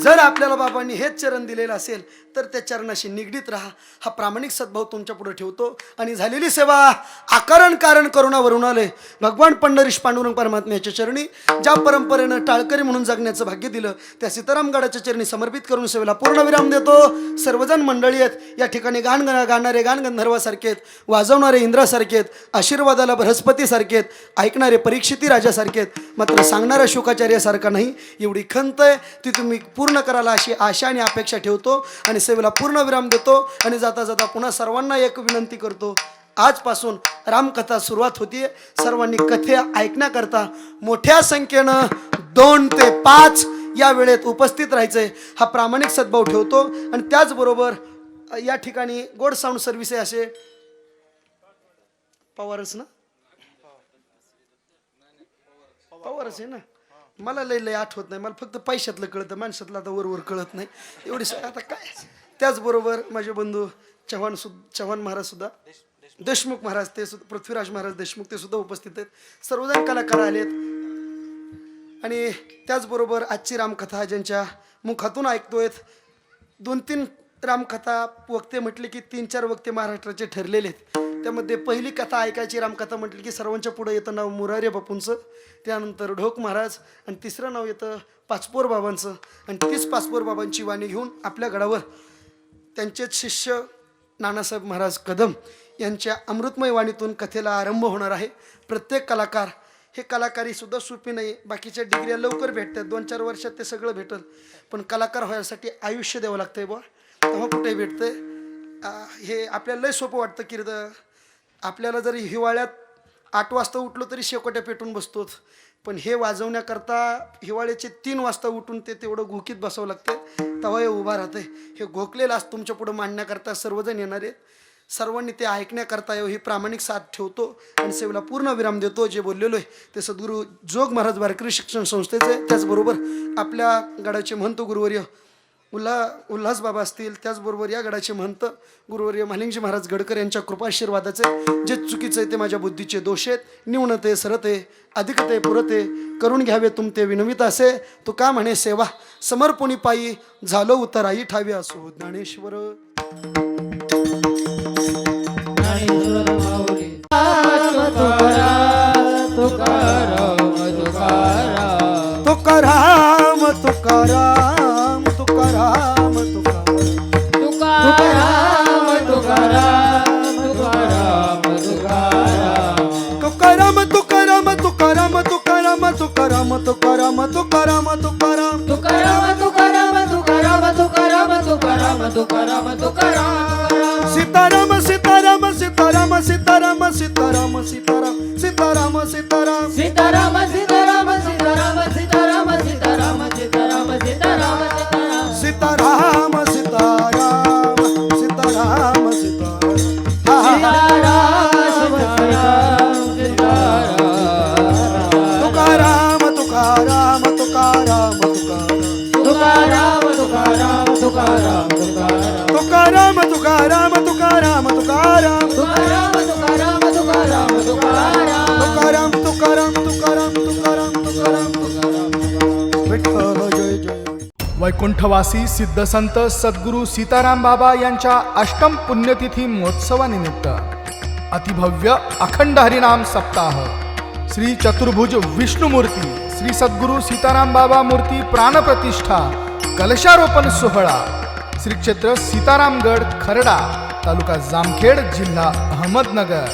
जर आपल्याला बाबांनी हेच चरण दिलेलं असेल तर त्या चरणाशी निगडीत राहा. हा प्रामाणिक सद्भाव तुमच्या पुढे ठेवतो. आणि झालेली सेवा आकारण कारण करुणा वरून आले भगवान पंढरीश पांडुरंग परमात्म्याच्या चरणी ज्या परंपरेनं टाळकरी म्हणून जगण्याचं भाग्य दिलं त्या सीतारामगडाच्या चरणी समर्पित करून सेवेला पूर्ण विराम देतो. सर्वजण मंडळी आहेत या ठिकाणी गाणारे गान गंधर्वासारखे आहेत, वाजवणारे इंद्रासारखे आहेत, आशीर्वादाला बृहस्पतीसारखे आहेत, ऐकणारे परीक्षिती राजासारखे आहेत, मात्र सांगणारा शुकाचार्यासारखा नाही. एवढी खंत आहे ती तुम्ही पूर्ण पूर्ण करायला अशी आशा आणि अपेक्षा ठेवतो आणि सेवेला पूर्ण विराम देतो आणि जाता जाता पुन्हा सर्वांना एक विनंती करतो. आजपासून रामकथा सुरुवात होतीये. सर्वांनी कथे ऐकण्याकरता मोठ्या संख्येनं 2 ते 5 या वेळेत उपस्थित राहायचंय हा प्रामाणिक सद्भाव ठेवतो. आणि त्याचबरोबर या ठिकाणी गोड साऊंड सर्व्हिस आहे असे पवारच ना पवारच आहे ना मला लय आठवत नाही. मला फक्त पैशातलं कळतं माणसातलं आता वरवर कळत नाही एवढी आता काय. त्याचबरोबर माझे बंधू चव्हाण महाराज सुद्धा देशमुख महाराज ते सुद्धा पृथ्वीराज महाराज देशमुख ते सुद्धा उपस्थित आहेत. सर्वजण कलाकार आलेत. आणि त्याचबरोबर आजची रामकथा ज्यांच्या मुखातून ऐकतोय 2-3 रामकथा वक्ते म्हटले की 3-4 वक्ते महाराष्ट्राचे ठरलेले आहेत. त्यामध्ये पहिली कथा ऐकायची रामकथा म्हटली की सर्वांच्या पुढे येतं नाव मुरारे बापूंचं, त्यानंतर ढोक महाराज आणि तिसरं नाव येतं पाचपोर बाबांचं. आणि तीच पाचपोर बाबांची वाणी घेऊन आपल्या गडावर त्यांचेच शिष्य नानासाहेब महाराज कदम यांच्या अमृतमय वाणीतून कथेला आरंभ होणार आहे. प्रत्येक कलाकार हे कलाकारी सुद्धा सोपी नाही. बाकीच्या डिग्र्या लवकर भेटतात 2-4 वर्षात ते सगळं भेटल पण कलाकार व्हायसाठी आयुष्य द्यावं लागतंय बुवा तेव्हा कुठे भेटतंय. हे आपल्याला लय सोपं वाटतं की आपल्याला जरी हिवाळ्यात 8 वाजता उठलो तरी शेकोट्या पेटून बसतोच पण हे वाजवण्याकरता हिवाळ्याचे 3 वाजता उठून ते तेवढं घोकीत बसावं लागतं तेव्हा हे उभा राहतंय. हे घोकलेलं आज तुमच्या पुढं मांडण्याकरता सर्वजण येणार आहेत. सर्वांनी ते ऐकण्याकरता ही प्रामाणिक साथ ठेवतो आणि सेवेला पूर्ण विराम देतो. जे बोललेलो आहे ते सद्गुरू जोग महाराज वारकरी शिक्षण संस्थेचे. त्याचबरोबर आपल्या गडाचे महंत गुरुवर्य उल्हास बाबा असतील. त्याचबरोबर या गडाचे महंत गुरुवर्य महालिंगजी महाराज गडकर यांच्या कृपाशीर्वादाचे. जे चुकीचं आहे ते माझ्या बुद्धीचे दोष आहेत. न्यूनते सरते अधिकते पुरते करून घ्यावे तुमते विनवित असे. तो का म्हणे सेवा समर्पणी पायी झालो उतराई ठावी असो. ज्ञानेश्वर तुकाराम तुकाराम तुकाराम तुकाराम तुकाराम तुकाराम तुकाराम तुकाराम तुकाराम तुकाराम तुकाराम सीताराम सीताराम सीताराम सीताराम सीताराम सीताराम सीताराम सीताराम सीताराम सीताराम सीताराम सीताराम सीताराम सीताराम सीताराम सीताराम सीताराम सीताराम तुकाराम तुकाराम तुकाराम तुकाराम तुकाराम तुकाराम तुकाराम तुकाराम तुकाराम तुकाराम तुकाराम तुकाराम तुकाराम तुकाराम विठ्ठल जय जय. वैकुंठवासी सिद्धसंत सद्गुरू सीताराम बाबा यांच्या अष्टम पुण्यतिथी महोत्सवानिमित्त अतिभव्य अखंड हरिनाम सप्ताह श्री चतुर्भुज विष्णुमूर्ती श्री सद्गुरू सीताराम बाबा मूर्ती प्राणप्रतिष्ठा कलशारोपण सोहळा श्री क्षेत्र सीतारामगड खरडा तालुका जामखेड जिल्हा अहमदनगर.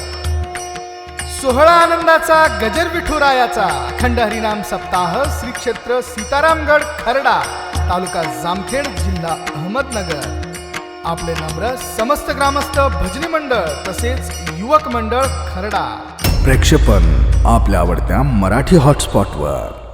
सोहळा आनंदाचा गजर विठुरायाचा अखंड हरिनाम सप्ताह श्री क्षेत्र सीतारामगड खरडा तालुका जामखेड जिल्हा अहमदनगर. आपले नम्र समस्त ग्रामस्थ भजनी मंडळ तसेच युवक मंडळ खरडा. प्रक्षेपण आपल्या आवडत्या मराठी हॉटस्पॉटवर.